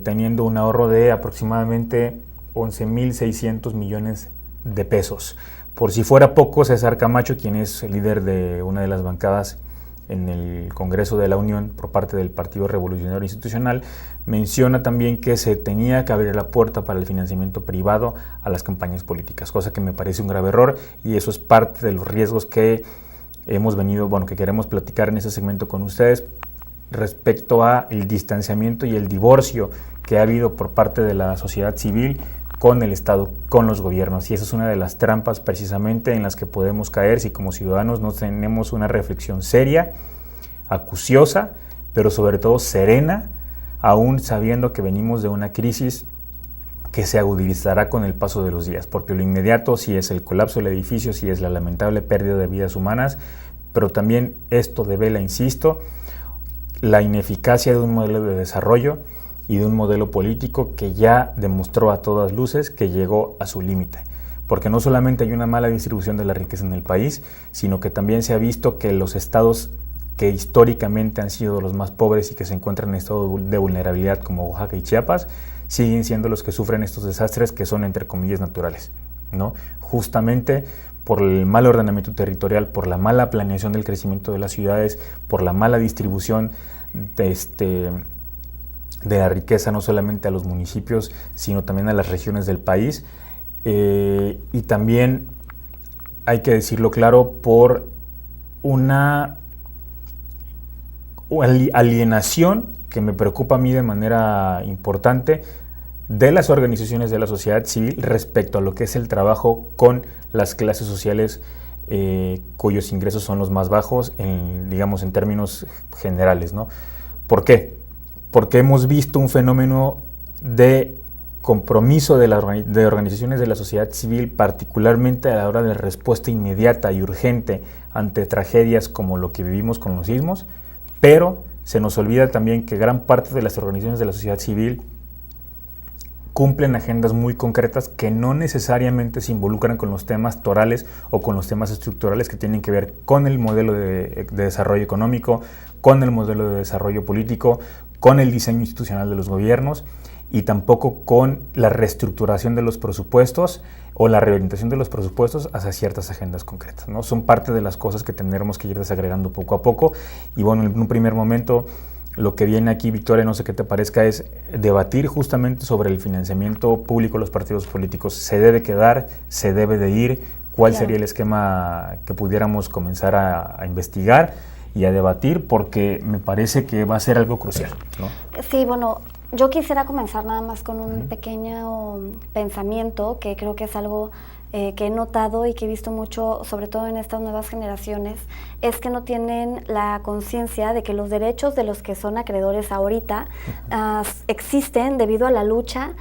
teniendo un ahorro de aproximadamente 11.600 millones de pesos. Por si fuera poco, César Camacho, quien es el líder de una de las bancadas en el Congreso de la Unión por parte del Partido Revolucionario Institucional, menciona también que se tenía que abrir la puerta para el financiamiento privado a las campañas políticas, cosa que me parece un grave error, y eso es parte de los riesgos que que queremos platicar en este segmento con ustedes respecto a el distanciamiento y el divorcio que ha habido por parte de la sociedad civil con el Estado, con los gobiernos, y esa es una de las trampas precisamente en las que podemos caer si como ciudadanos no tenemos una reflexión seria, acuciosa, pero sobre todo serena, aún sabiendo que venimos de una crisis que se agudizará con el paso de los días, porque lo inmediato sí es el colapso del edificio, sí es la lamentable pérdida de vidas humanas, pero también esto devela, insisto, la ineficacia de un modelo de desarrollo y de un modelo político que ya demostró a todas luces que llegó a su límite. Porque no solamente hay una mala distribución de la riqueza en el país, sino que también se ha visto que los estados que históricamente han sido los más pobres y que se encuentran en estado de vulnerabilidad, como Oaxaca y Chiapas, siguen siendo los que sufren estos desastres que son, entre comillas, naturales, ¿no? Justamente por el mal ordenamiento territorial, por la mala planeación del crecimiento de las ciudades, por la mala distribución de la riqueza, no solamente a los municipios, sino también a las regiones del país. Y también, hay que decirlo claro, por una alienación que me preocupa a mí de manera importante de las organizaciones de la sociedad civil respecto a lo que es el trabajo con las clases sociales cuyos ingresos son los más bajos, digamos en términos generales, ¿no? ¿Por qué? Porque hemos visto un fenómeno de compromiso de organizaciones de la sociedad civil, particularmente a la hora de la respuesta inmediata y urgente ante tragedias como lo que vivimos con los sismos, pero se nos olvida también que gran parte de las organizaciones de la sociedad civil cumplen agendas muy concretas que no necesariamente se involucran con los temas torales o con los temas estructurales que tienen que ver con el modelo de desarrollo económico, con el modelo de desarrollo político, con el diseño institucional de los gobiernos y tampoco con la reestructuración de los presupuestos o la reorientación de los presupuestos hacia ciertas agendas concretas, ¿no? Son parte de las cosas que tendremos que ir desagregando poco a poco. Y bueno, en un primer momento, lo que viene aquí, Victoria, no sé qué te parezca, es debatir justamente sobre el financiamiento público de los partidos políticos. ¿Se debe quedar? ¿Se debe de ir? ¿Cuál sería el esquema que pudiéramos comenzar a investigar y a debatir? Porque me parece que va a ser algo crucial, ¿no? Sí, bueno, yo quisiera comenzar nada más con un pequeño pensamiento que creo que es algo que he notado y que he visto mucho, sobre todo en estas nuevas generaciones, es que no tienen la conciencia de que los derechos de los que son acreedores ahorita existen debido a la lucha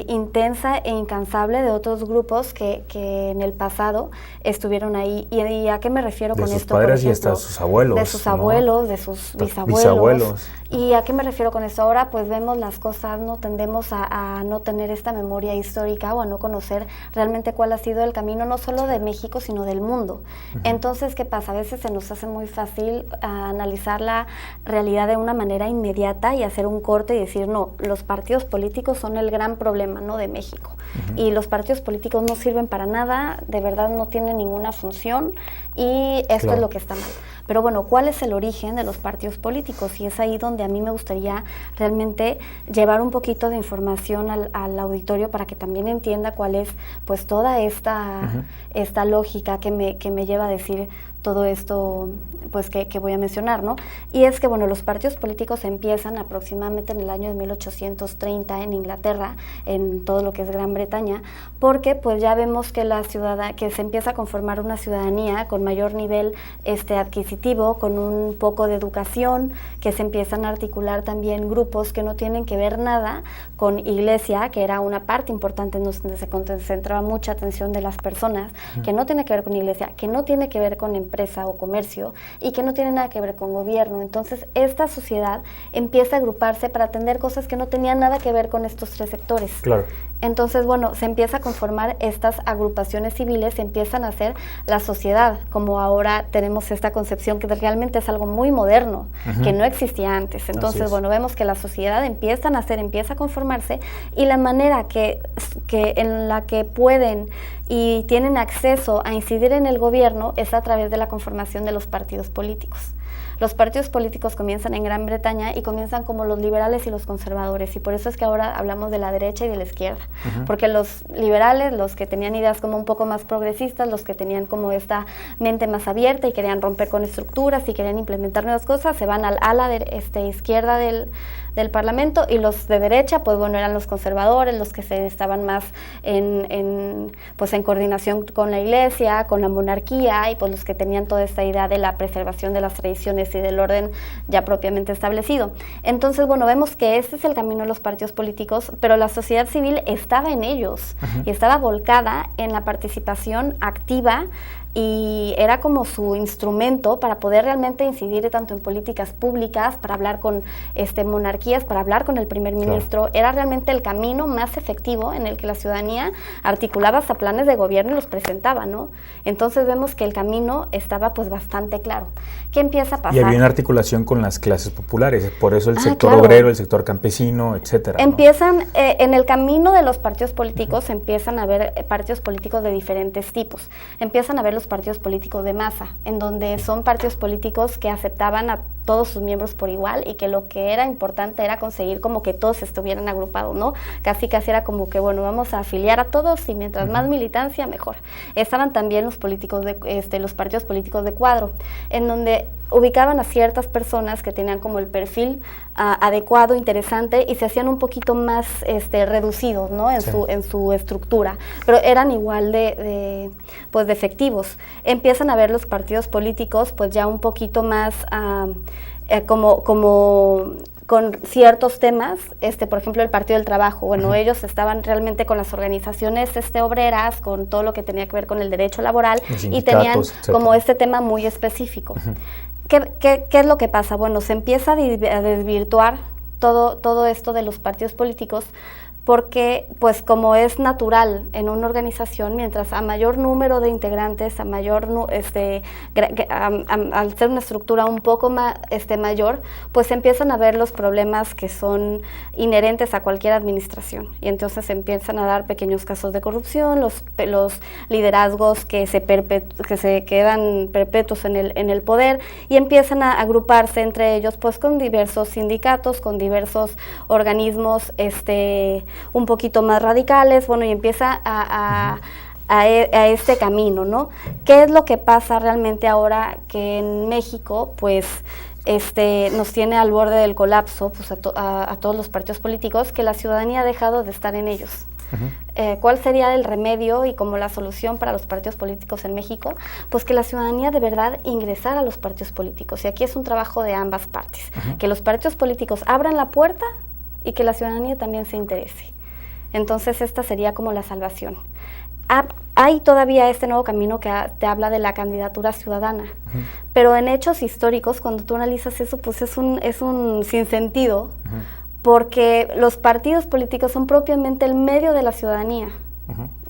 intensa e incansable de otros grupos que en el pasado estuvieron ahí. ¿Y a qué me refiero con esto? De sus padres y hasta sus abuelos. De sus abuelos, de sus bisabuelos. ¿Y a qué me refiero con esto? Ahora pues vemos las cosas, ¿no? Tendemos a no tener esta memoria histórica o a no conocer realmente cuál ha sido el camino, no solo de México, sino del mundo. Entonces, ¿qué pasa? A veces se nos hace muy fácil analizar la realidad de una manera inmediata y hacer un corte y decir, no, los partidos políticos son el gran problema, ¿no?, de México. Y los partidos políticos no sirven para nada, de verdad no tienen ninguna función y esto es lo que está mal. Pero bueno, ¿cuál es el origen de los partidos políticos? Y es ahí donde a mí me gustaría realmente llevar un poquito de información al auditorio para que también entienda cuál es pues toda esta lógica que me lleva a decir todo esto pues que voy a mencionar, ¿no? Y es que, bueno, los partidos políticos empiezan aproximadamente en el año de 1830 en Inglaterra, en todo lo que es Gran Bretaña, porque pues ya vemos que que se empieza a conformar una ciudadanía con mayor nivel adquisitivo, con un poco de educación, que se empiezan a articular también grupos que no tienen que ver nada con iglesia, que era una parte importante en donde se concentraba mucha atención de las personas, que no tiene que ver con iglesia, que no tiene que ver con empresa o comercio y que no tiene nada que ver con gobierno. Entonces esta sociedad empieza a agruparse para atender cosas que no tenían nada que ver con estos tres sectores. Claro. Entonces, bueno, se empieza a conformar estas agrupaciones civiles, se empiezan a hacer la sociedad, como ahora tenemos esta concepción que realmente es algo muy moderno, que no existía antes. Entonces, bueno, vemos que la sociedad empieza a conformarse y la manera en la que pueden y tienen acceso a incidir en el gobierno es a través de la conformación de los partidos políticos. Los partidos políticos comienzan en Gran Bretaña y comienzan como los liberales y los conservadores, y por eso es que ahora hablamos de la derecha y de la izquierda, porque los liberales, los que tenían ideas como un poco más progresistas, los que tenían como esta mente más abierta y querían romper con estructuras y querían implementar nuevas cosas, se van al ala izquierda del Parlamento, y los de derecha, pues bueno, eran los conservadores, los que estaban más en coordinación con la iglesia, con la monarquía, y pues los que tenían toda esta idea de la preservación de las tradiciones y del orden ya propiamente establecido. Entonces, bueno, vemos que este es el camino de los partidos políticos, pero la sociedad civil estaba en ellos y estaba volcada en la participación activa y era como su instrumento para poder realmente incidir tanto en políticas públicas, para hablar con monarquías, para hablar con el primer ministro. Claro. Era realmente el camino más efectivo en el que la ciudadanía articulaba hasta planes de gobierno y los presentaba, ¿no? Entonces vemos que el camino estaba pues bastante claro. ¿Qué empieza a pasar? Y había una articulación con las clases populares, por eso el sector obrero, el sector campesino, etcétera. Empiezan, ¿no? En el camino de los partidos políticos empiezan a haber partidos políticos de diferentes tipos. Empiezan a ver los partidos políticos de masa, en donde son partidos políticos que aceptaban a todos sus miembros por igual y que lo que era importante era conseguir como que todos estuvieran agrupados, ¿no? Casi era como que, bueno, vamos a afiliar a todos y mientras más militancia, mejor. Estaban también los políticos los partidos políticos de cuadro, en donde ubicaban a ciertas personas que tenían como el perfil adecuado, interesante, y se hacían un poquito más reducidos, ¿no? En su estructura, pero eran igual de efectivos. Empiezan a ver los partidos políticos pues ya un poquito más como con ciertos temas, por ejemplo el Partido del Trabajo, bueno, ellos estaban realmente con las organizaciones obreras, con todo lo que tenía que ver con el derecho laboral, y tenían como tema muy específico. ¿Qué es lo que pasa? Bueno, se empieza a desvirtuar todo esto de los partidos políticos, porque pues como es natural en una organización, mientras a mayor número de integrantes, a mayor al ser una estructura un poco mayor, pues empiezan a ver los problemas que son inherentes a cualquier administración, y entonces empiezan a dar pequeños casos de corrupción, los liderazgos que se quedan perpetuos en el poder, y empiezan a agruparse entre ellos pues con diversos sindicatos, con diversos organismos un poquito más radicales, bueno, y empieza a este camino, ¿no? ¿Qué es lo que pasa realmente ahora que en México, pues, nos tiene al borde del colapso, pues, a todos los partidos políticos, que la ciudadanía ha dejado de estar en ellos? ¿Cuál sería el remedio y como la solución para los partidos políticos en México? Pues que la ciudadanía de verdad ingresara a los partidos políticos, y aquí es un trabajo de ambas partes, que los partidos políticos abran la puerta y que la ciudadanía también se interese. Entonces esta sería como la salvación. Hay todavía este nuevo camino que te habla de la candidatura ciudadana, pero en hechos históricos, cuando tú analizas eso, pues es un sinsentido, porque los partidos políticos son propiamente el medio de la ciudadanía,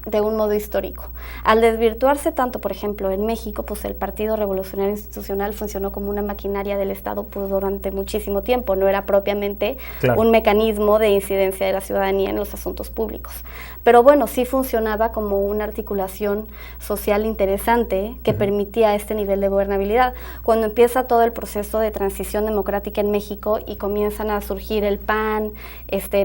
de un modo histórico. Al desvirtuarse tanto, por ejemplo, en México, pues el Partido Revolucionario Institucional funcionó como una maquinaria del Estado durante muchísimo tiempo, no era propiamente un mecanismo de incidencia de la ciudadanía en los asuntos públicos. Pero bueno, sí funcionaba como una articulación social interesante que permitía este nivel de gobernabilidad. Cuando empieza todo el proceso de transición democrática en México y comienzan a surgir el PAN,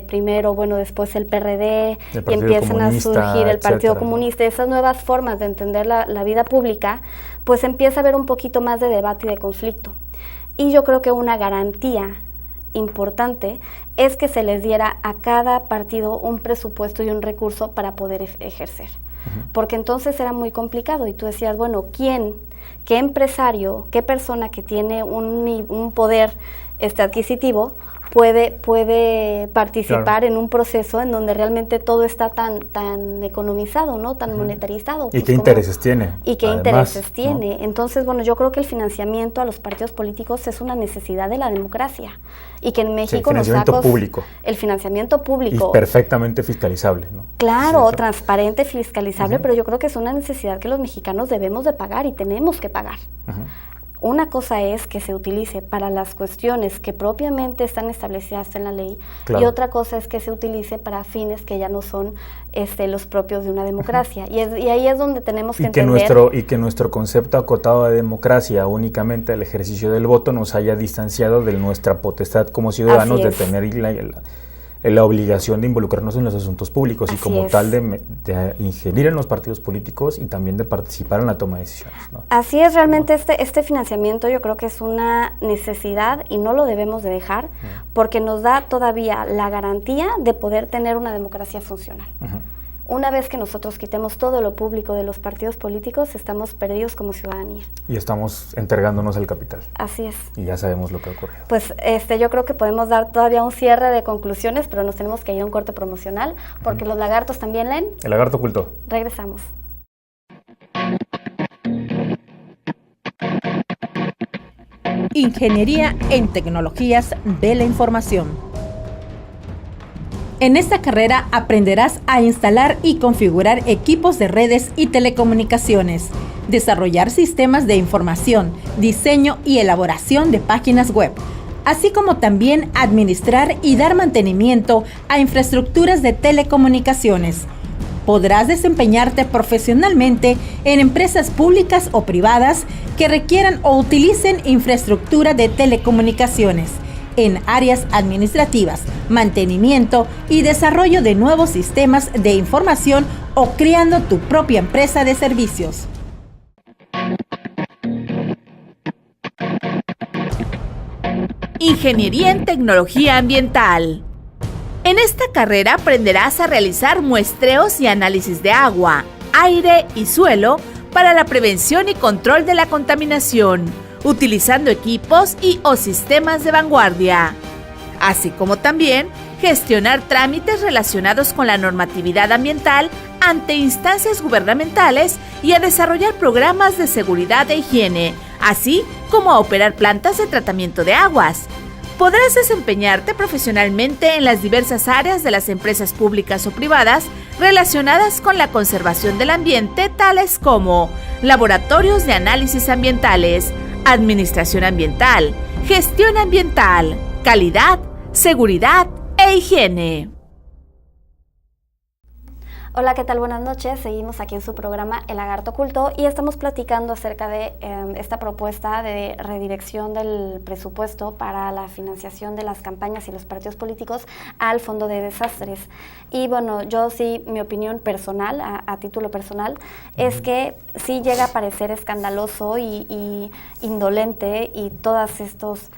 primero, bueno, después el PRD, y empiezan a surgir el Partido Comunista, esas nuevas formas de entender la vida pública, pues empieza a haber un poquito más de debate y de conflicto. Y yo creo que una garantía importante es que se les diera a cada partido un presupuesto y un recurso para poder ejercer. Porque entonces era muy complicado y tú decías, bueno, qué empresario, qué persona que tiene un poder adquisitivo puede participar en un proceso en donde realmente todo está tan economizado, ¿no? Tan monetarizado. ¿Y qué intereses tiene? Y qué intereses tiene. Entonces, bueno, yo creo que el financiamiento a los partidos políticos es una necesidad de la democracia. Y que en México el financiamiento público. El financiamiento público. Y perfectamente fiscalizable, ¿no? Claro, transparente, fiscalizable, pero yo creo que es una necesidad que los mexicanos debemos de pagar y tenemos que pagar. Una cosa es que se utilice para las cuestiones que propiamente están establecidas en la ley, y otra cosa es que se utilice para fines que ya no son los propios de una democracia. Y ahí es donde tenemos que entender... Que nuestro concepto acotado de democracia, únicamente el ejercicio del voto, nos haya distanciado de nuestra potestad como ciudadanos de tener la obligación de involucrarnos en los asuntos públicos y como tal de ingerir en los partidos políticos y también de participar en la toma de decisiones, ¿no? Así es, realmente este financiamiento yo creo que es una necesidad y no lo debemos de dejar porque nos da todavía la garantía de poder tener una democracia funcional. Una vez que nosotros quitemos todo lo público de los partidos políticos, estamos perdidos como ciudadanía. Y estamos entregándonos el capital. Así es. Y ya sabemos lo que ocurrió. Pues yo creo que podemos dar todavía un cierre de conclusiones, pero nos tenemos que ir a un corte promocional, porque los lagartos también leen. El lagarto oculto. Regresamos. Ingeniería en Tecnologías de la Información. En esta carrera aprenderás a instalar y configurar equipos de redes y telecomunicaciones, desarrollar sistemas de información, diseño y elaboración de páginas web, así como también administrar y dar mantenimiento a infraestructuras de telecomunicaciones. Podrás desempeñarte profesionalmente en empresas públicas o privadas que requieran o utilicen infraestructura de telecomunicaciones, en áreas administrativas, mantenimiento y desarrollo de nuevos sistemas de información o creando tu propia empresa de servicios. Ingeniería en Tecnología Ambiental. En esta carrera aprenderás a realizar muestreos y análisis de agua, aire y suelo para la prevención y control de la contaminación, utilizando equipos o sistemas de vanguardia, así como también gestionar trámites relacionados con la normatividad ambiental ante instancias gubernamentales y a desarrollar programas de seguridad e higiene, así como a operar plantas de tratamiento de aguas. Podrás desempeñarte profesionalmente en las diversas áreas de las empresas públicas o privadas relacionadas con la conservación del ambiente, tales como laboratorios de análisis ambientales, administración ambiental, gestión ambiental, calidad, seguridad e higiene. Hola, ¿qué tal? Buenas noches. Seguimos aquí en su programa El Lagarto Oculto y estamos platicando acerca de esta propuesta de redirección del presupuesto para la financiación de las campañas y los partidos políticos al Fondo de Desastres. Y bueno, yo sí, mi opinión personal, a título personal, es que sí llega a parecer escandaloso y indolente y todos estos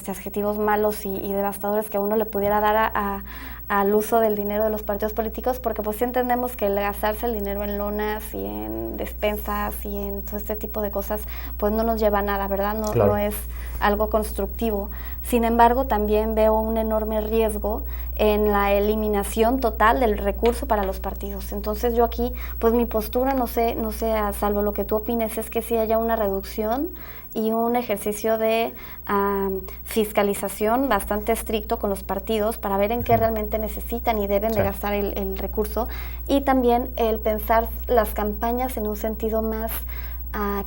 adjetivos malos y devastadores que a uno le pudiera dar al uso del dinero de los partidos políticos, porque pues sí entendemos que el gastarse el dinero en lonas y en despensas y en todo este tipo de cosas pues no nos lleva a nada, ¿verdad? No es algo constructivo. Sin embargo, también veo un enorme riesgo en la eliminación total del recurso para los partidos. Entonces yo aquí, pues mi postura, no sé, salvo lo que tú opines, es que sí haya una reducción y un ejercicio de fiscalización bastante estricto con los partidos para ver en qué realmente necesitan y deben de gastar el recurso, y también el pensar las campañas en un sentido más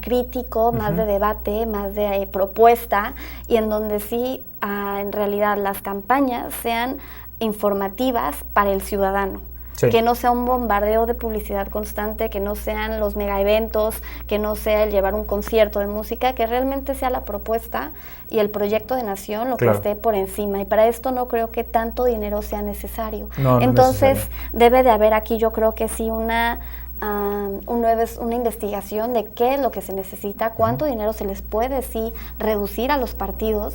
crítico, más de debate, más de propuesta, y en donde sí en realidad las campañas sean informativas para el ciudadano. Sí. Que no sea un bombardeo de publicidad constante, que no sean los mega eventos, que no sea el llevar un concierto de música, que realmente sea la propuesta y el proyecto de nación lo que esté por encima. Y para esto no creo que tanto dinero sea necesario. Entonces debe de haber aquí, yo creo que sí una investigación de qué es lo que se necesita, cuánto dinero se les puede reducir a los partidos,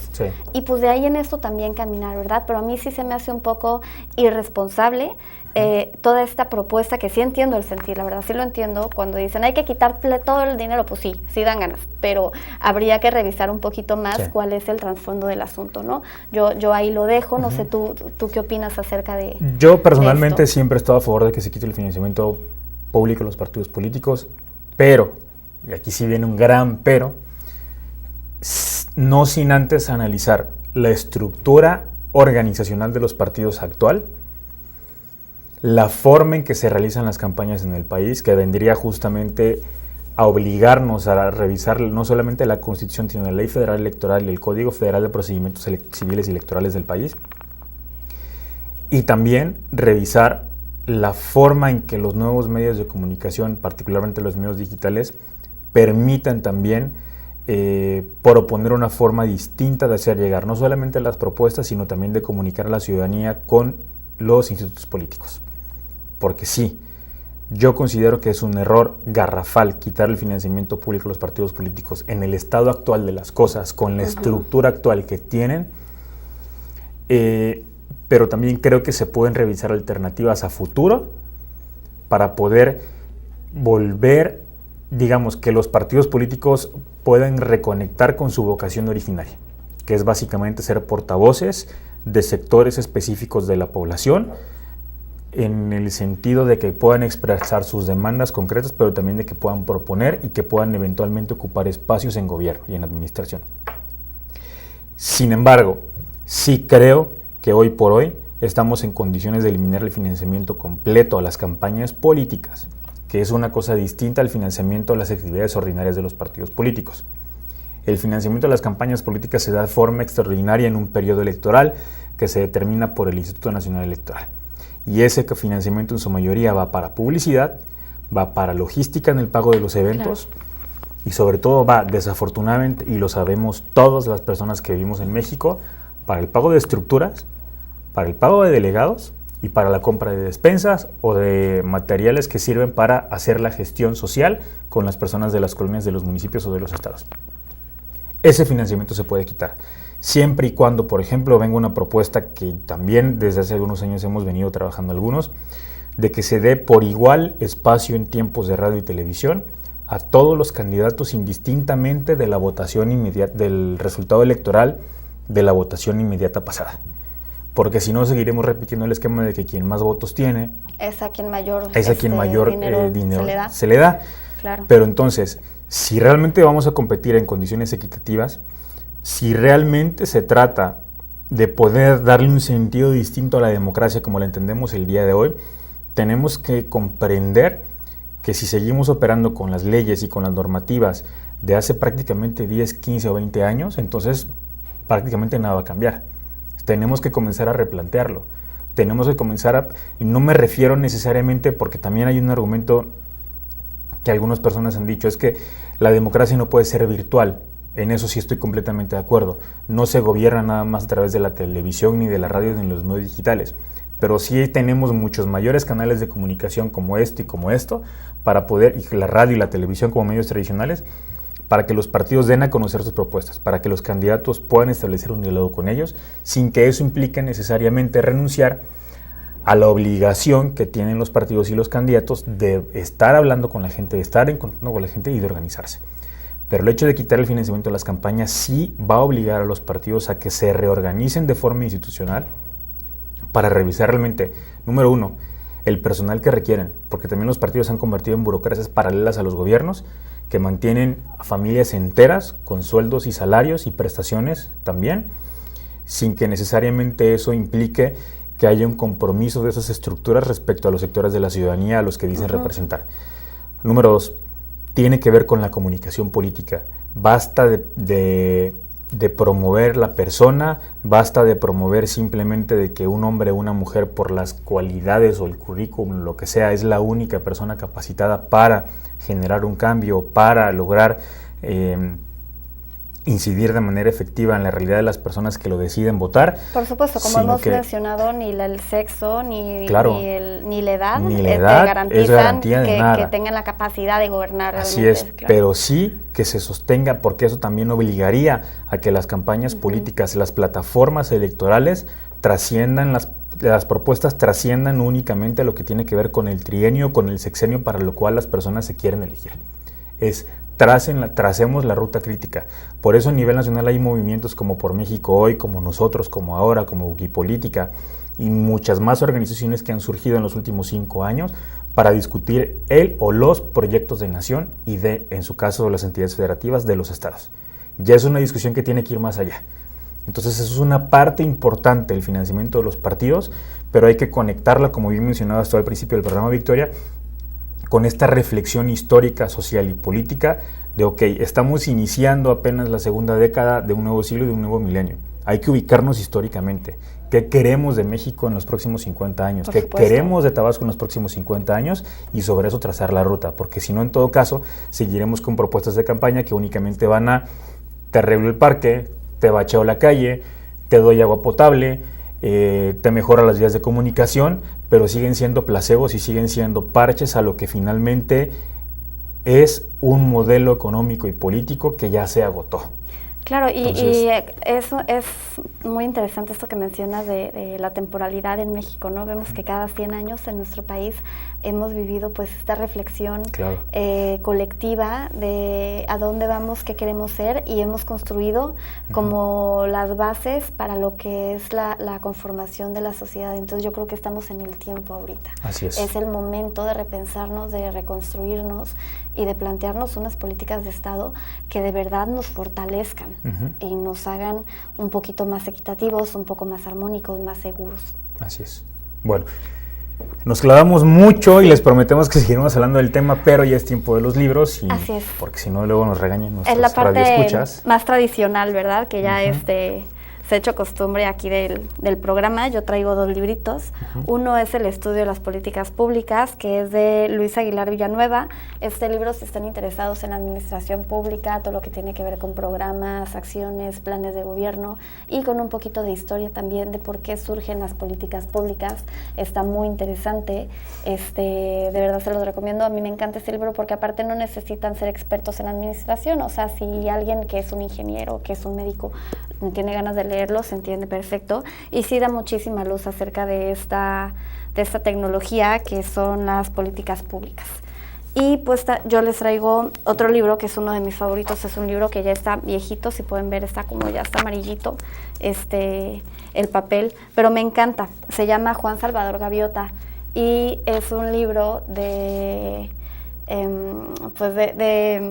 y pues de ahí en esto también caminar, ¿verdad? Pero a mí sí se me hace un poco irresponsable toda esta propuesta, que sí entiendo el sentir, la verdad sí lo entiendo, cuando dicen hay que quitarle todo el dinero, pues sí dan ganas, pero habría que revisar un poquito más cuál es el trasfondo del asunto, ¿no? Yo ahí lo dejo, no sé tú qué opinas acerca de Yo personalmente siempre he estado a favor de que se quite el financiamiento público a los partidos políticos, pero, y aquí sí viene un gran pero, no sin antes analizar la estructura organizacional de los partidos actual, la forma en que se realizan las campañas en el país, que vendría justamente a obligarnos a revisar no solamente la Constitución, sino la Ley Federal Electoral y el Código Federal de Procedimientos Civiles y Electorales del país, y también revisar la forma en que los nuevos medios de comunicación, particularmente los medios digitales, permitan también proponer una forma distinta de hacer llegar no solamente las propuestas, sino también de comunicar a la ciudadanía con los institutos políticos. Porque sí, yo considero que es un error garrafal quitar el financiamiento público a los partidos políticos en el estado actual de las cosas, con la estructura actual que tienen, pero también creo que se pueden revisar alternativas a futuro para poder volver, digamos, que los partidos políticos puedan reconectar con su vocación originaria, que es básicamente ser portavoces de sectores específicos de la población, en el sentido de que puedan expresar sus demandas concretas, pero también de que puedan proponer y que puedan eventualmente ocupar espacios en gobierno y en administración. Sin embargo, sí creo que hoy por hoy estamos en condiciones de eliminar el financiamiento completo a las campañas políticas, que es una cosa distinta al financiamiento a las actividades ordinarias de los partidos políticos. El financiamiento de las campañas políticas se da de forma extraordinaria en un periodo electoral que se determina por el Instituto Nacional Electoral. Y ese financiamiento en su mayoría va para publicidad, va para logística en el pago de los eventos, claro, y sobre todo va, desafortunadamente, y lo sabemos todas las personas que vivimos en México, para el pago de estructuras, para el pago de delegados y para la compra de despensas o de materiales que sirven para hacer la gestión social con las personas de las colonias de los municipios o de los estados. Ese financiamiento se puede quitar, siempre y cuando, por ejemplo, venga una propuesta que también desde hace algunos años hemos venido trabajando algunos, de que se dé por igual espacio en tiempos de radio y televisión a todos los candidatos indistintamente de la votación inmediata, del resultado electoral de la votación inmediata pasada. Porque si no, seguiremos repitiendo el esquema de que quien más votos tiene es a quien mayor, dinero se le da. Claro. Pero entonces, si realmente vamos a competir en condiciones equitativas, si realmente se trata de poder darle un sentido distinto a la democracia como la entendemos el día de hoy, tenemos que comprender que si seguimos operando con las leyes y con las normativas de hace prácticamente 10, 15 o 20 años, entonces prácticamente nada va a cambiar. Tenemos que comenzar a replantearlo. Tenemos que comenzar y no me refiero necesariamente, porque también hay un argumento que algunas personas han dicho, es que la democracia no puede ser virtual. En eso sí estoy completamente de acuerdo. No se gobierna nada más a través de la televisión, ni de la radio, ni de los medios digitales. Pero sí tenemos muchos mayores canales de comunicación como esto y como esto, para poder, y la radio y la televisión como medios tradicionales, para que los partidos den a conocer sus propuestas, para que los candidatos puedan establecer un diálogo con ellos, sin que eso implique necesariamente renunciar a la obligación que tienen los partidos y los candidatos de estar hablando con la gente, de estar en contacto con la gente y de organizarse. Pero el hecho de quitar el financiamiento de las campañas sí va a obligar a los partidos a que se reorganicen de forma institucional para revisar realmente, número uno, el personal que requieren, porque también los partidos se han convertido en burocracias paralelas a los gobiernos, que mantienen a familias enteras con sueldos y salarios y prestaciones también, sin que necesariamente eso implique que haya un compromiso de esas estructuras respecto a los sectores de la ciudadanía a los que dicen representar. Número dos, tiene que ver con la comunicación política. Basta de promover la persona, basta de promover simplemente de que un hombre o una mujer por las cualidades o el currículum, lo que sea, es la única persona capacitada para generar un cambio, para lograr incidir de manera efectiva en la realidad de las personas que lo deciden votar. Por supuesto, como hemos mencionado, ni el sexo, ni la edad, es garantía de nada. Que tengan la capacidad de gobernar realmente. Así es, claro. Pero sí que se sostenga, porque eso también obligaría a que las campañas políticas, las plataformas electorales trasciendan, las propuestas trasciendan únicamente lo que tiene que ver con el trienio, con el sexenio para lo cual las personas se quieren elegir. Tracemos la ruta crítica. Por eso a nivel nacional hay movimientos como Por México Hoy, como nosotros, como Ahora, como Wikipolítica y muchas más organizaciones que han surgido en los últimos 5 años para discutir el o los proyectos de nación y en su caso, las entidades federativas de los estados. Ya es una discusión que tiene que ir más allá. Entonces eso es una parte importante del financiamiento de los partidos, pero hay que conectarla, como bien mencionado hasta al principio del programa, Victoria, con esta reflexión histórica, social y política de, ok, estamos iniciando apenas la segunda década de un nuevo siglo y de un nuevo milenio. Hay que ubicarnos históricamente. ¿Qué queremos de México en los próximos 50 años? ¿Qué queremos de Tabasco en los próximos 50 años? Y sobre eso trazar la ruta, porque si no, en todo caso, seguiremos con propuestas de campaña que únicamente van a te arreglo el parque, te bacheo la calle, te doy agua potable, te mejora las vías de comunicación, pero siguen siendo placebos y siguen siendo parches a lo que finalmente es un modelo económico y político que ya se agotó. Claro, y eso es muy interesante esto que mencionas de la temporalidad en México, ¿no? Vemos que cada 100 años en nuestro país hemos vivido pues esta reflexión colectiva de a dónde vamos, qué queremos ser, y hemos construido como las bases para lo que es la conformación de la sociedad. Entonces yo creo que estamos en el tiempo ahorita. Así es. Es el momento de repensarnos, de reconstruirnos y de plantearnos unas políticas de Estado que de verdad nos fortalezcan. y nos hagan un poquito más equitativos, un poco más armónicos, más seguros. Así es. Bueno, nos clavamos mucho y les prometemos que seguiremos hablando del tema, pero ya es tiempo de los libros. Y, así es. Porque si no, luego nos regañan nuestros Es la parte radioescuchas. más tradicional, ¿verdad? Que ya se ha hecho costumbre aquí del programa. Yo traigo 2 libritos. Uno es El estudio de las políticas públicas, que es de Luis Aguilar Villanueva. Este libro, si están interesados en la administración pública, todo lo que tiene que ver con programas, acciones, planes de gobierno, y con un poquito de historia también de por qué surgen las políticas públicas, está muy interesante. De verdad se los recomiendo. A mí me encanta este libro porque aparte no necesitan ser expertos en la administración. O sea, si alguien que es un ingeniero, que es un médico, tiene ganas de leerlo, se entiende perfecto, y sí da muchísima luz acerca de esta tecnología que son las políticas públicas. Y pues yo les traigo otro libro que es uno de mis favoritos. Es un libro que ya está viejito, si pueden ver, está como ya está amarillito el papel, pero me encanta. Se llama Juan Salvador Gaviota y es un libro de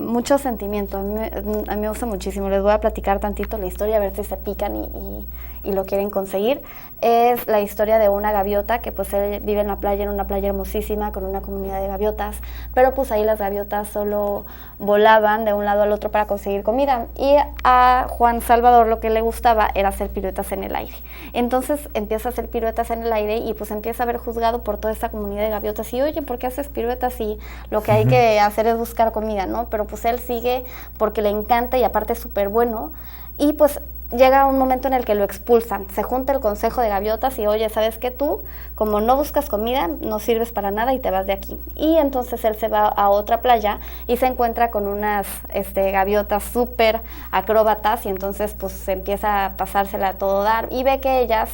mucho sentimiento. A mí me gusta muchísimo. Les voy a platicar tantito la historia, a ver si se pican y lo quieren conseguir. Es la historia de una gaviota que pues él vive en la playa, en una playa hermosísima con una comunidad de gaviotas, pero pues ahí las gaviotas solo volaban de un lado al otro para conseguir comida, y a Juan Salvador lo que le gustaba era hacer piruetas en el aire. Entonces empieza a hacer piruetas en el aire y pues empieza a ver juzgado por toda esta comunidad de gaviotas, y oye, ¿por qué haces piruetas? Y lo que hay que hacer es buscar comida, ¿no? Pero pues él sigue porque le encanta y aparte es súper bueno, y pues llega un momento en el que lo expulsan. Se junta el consejo de gaviotas y, oye, ¿sabes qué? Tú, como no buscas comida, no sirves para nada y te vas de aquí. Y entonces él se va a otra playa y se encuentra con unas gaviotas súper acróbatas, y entonces pues empieza a pasársela a todo dar y ve que ellas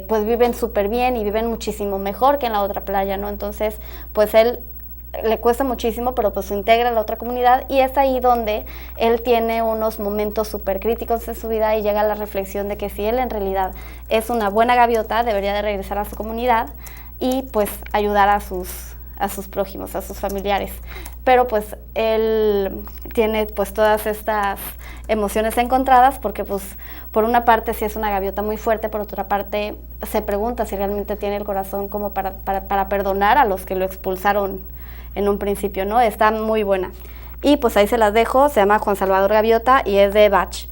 pues viven súper bien y viven muchísimo mejor que en la otra playa, ¿no? Entonces pues él le cuesta muchísimo, pero pues se integra a la otra comunidad, y es ahí donde él tiene unos momentos súper críticos en su vida y llega a la reflexión de que si él en realidad es una buena gaviota, debería de regresar a su comunidad y pues ayudar a sus prójimos, a sus familiares. Pero pues él tiene pues todas estas emociones encontradas, porque pues por una parte sí es una gaviota muy fuerte, por otra parte se pregunta si realmente tiene el corazón como para perdonar a los que lo expulsaron en un principio, ¿no? Está muy buena. Y pues ahí se las dejo. Se llama Juan Salvador Gaviota y es de Bach.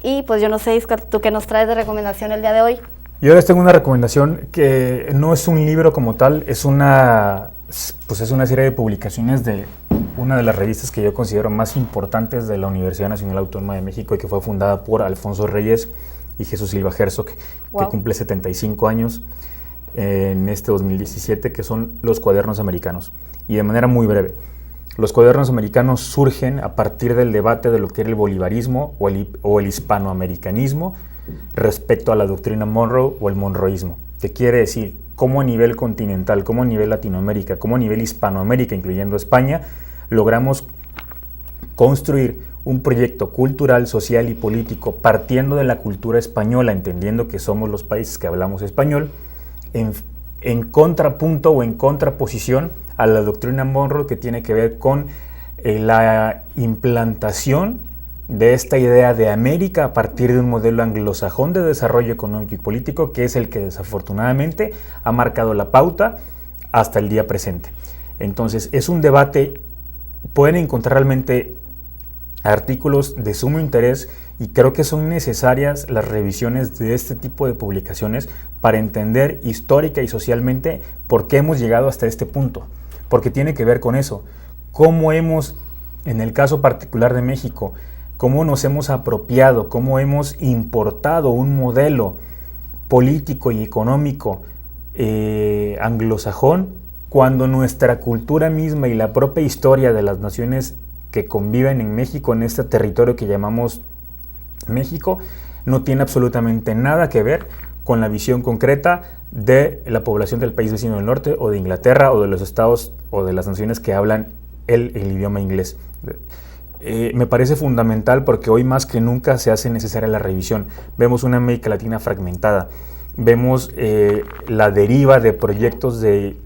Y pues yo no sé, Isca, ¿tú qué nos traes de recomendación el día de hoy? Yo les tengo una recomendación que no es un libro como tal, es una serie de publicaciones de una de las revistas que yo considero más importantes de la Universidad Nacional Autónoma de México, y que fue fundada por Alfonso Reyes y Jesús Silva Herzog, que cumple 75 años en 2017, que son Los Cuadernos Americanos. Y de manera muy breve, los cuadernos americanos surgen a partir del debate de lo que era el bolivarismo o el hispanoamericanismo respecto a la doctrina Monroe o el monroísmo. ¿Qué quiere decir? Cómo a nivel continental, cómo a nivel Latinoamérica, cómo a nivel Hispanoamérica, incluyendo España, logramos construir un proyecto cultural, social y político partiendo de la cultura española, entendiendo que somos los países que hablamos español, en contrapunto o en contraposición a la doctrina Monroe, que tiene que ver con la implantación de esta idea de América a partir de un modelo anglosajón de desarrollo económico y político, que es el que desafortunadamente ha marcado la pauta hasta el día presente. Entonces es un debate, pueden encontrar realmente artículos de sumo interés, y creo que son necesarias las revisiones de este tipo de publicaciones para entender histórica y socialmente por qué hemos llegado hasta este punto, porque tiene que ver con eso, cómo hemos, en el caso particular de México, cómo nos hemos apropiado, cómo hemos importado un modelo político y económico anglosajón, cuando nuestra cultura misma y la propia historia de las naciones que conviven en México, en este territorio que llamamos México, no tiene absolutamente nada que ver con la visión concreta de la población del país vecino del norte, o de Inglaterra, o de los estados o de las naciones que hablan el idioma inglés. Me parece fundamental, porque hoy más que nunca se hace necesaria la revisión. Vemos una América Latina fragmentada, vemos la deriva de proyectos de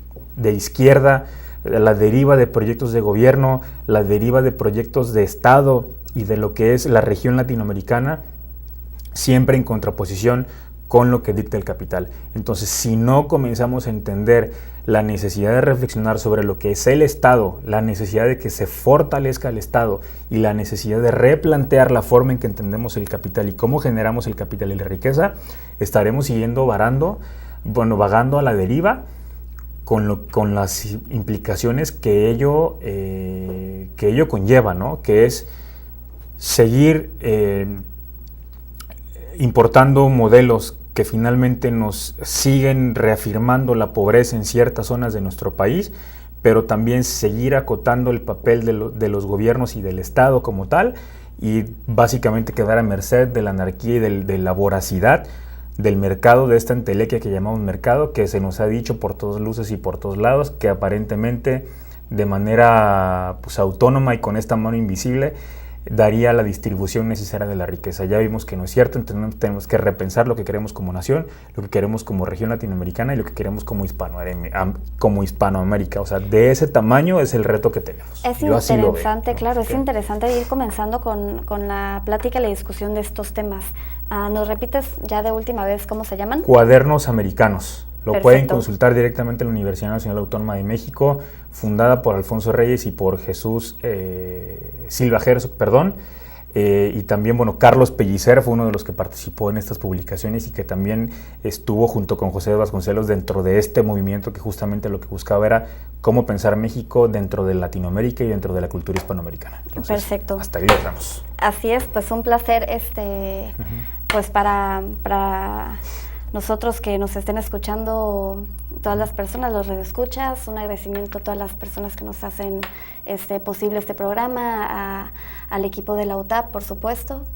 izquierda, la deriva de proyectos de gobierno, la deriva de proyectos de Estado y de lo que es la región latinoamericana, siempre en contraposición con lo que dicta el capital. Entonces, si no comenzamos a entender la necesidad de reflexionar sobre lo que es el Estado, la necesidad de que se fortalezca el Estado y la necesidad de replantear la forma en que entendemos el capital y cómo generamos el capital y la riqueza, estaremos siguiendo vagando a la deriva con las implicaciones que ello conlleva, ¿no? Que es seguir importando modelos que finalmente nos siguen reafirmando la pobreza en ciertas zonas de nuestro país, pero también seguir acotando el papel de los gobiernos y del Estado como tal, y básicamente quedar a merced de la anarquía y de la voracidad del mercado, de esta entelequia que llamamos mercado, que se nos ha dicho por todas luces y por todos lados, que aparentemente de manera autónoma y con esta mano invisible daría la distribución necesaria de la riqueza. Ya vimos que no es cierto, entonces tenemos que repensar lo que queremos como nación, lo que queremos como región latinoamericana y lo que queremos como Hispanoamérica. O sea, de ese tamaño es el reto que tenemos. Es interesante, claro, es interesante ir comenzando con la plática y la discusión de estos temas. ¿Nos repites ya de última vez cómo se llaman? Cuadernos Americanos. Lo Perfecto. Pueden consultar directamente en la Universidad Nacional Autónoma de México, fundada por Alfonso Reyes y por Jesús Silva Herzog, y también, Carlos Pellicer fue uno de los que participó en estas publicaciones y que también estuvo junto con José Vasconcelos dentro de este movimiento que justamente lo que buscaba era cómo pensar México dentro de Latinoamérica y dentro de la cultura hispanoamericana. Entonces, perfecto. Hasta ahí lo dejamos. Así es, pues un placer pues para nosotros que nos estén escuchando, todas las personas, los radioescuchas, un agradecimiento a todas las personas que nos hacen posible este programa, al equipo de la UTAP, por supuesto.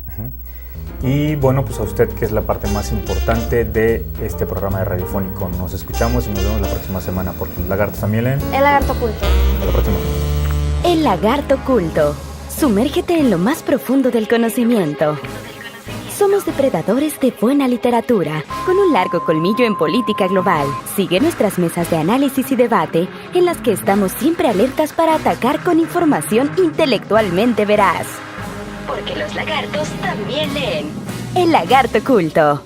Y pues a usted, que es la parte más importante de este programa de radiofónico. Nos escuchamos y nos vemos la próxima semana, porque los lagartos también leen. El Lagarto Culto. Hasta la próxima. El Lagarto Culto. Sumérgete en lo más profundo del conocimiento. Somos depredadores de buena literatura, con un largo colmillo en política global. Sigue nuestras mesas de análisis y debate, en las que estamos siempre alertas para atacar con información intelectualmente veraz. Porque los lagartos también leen. El Lagarto Culto.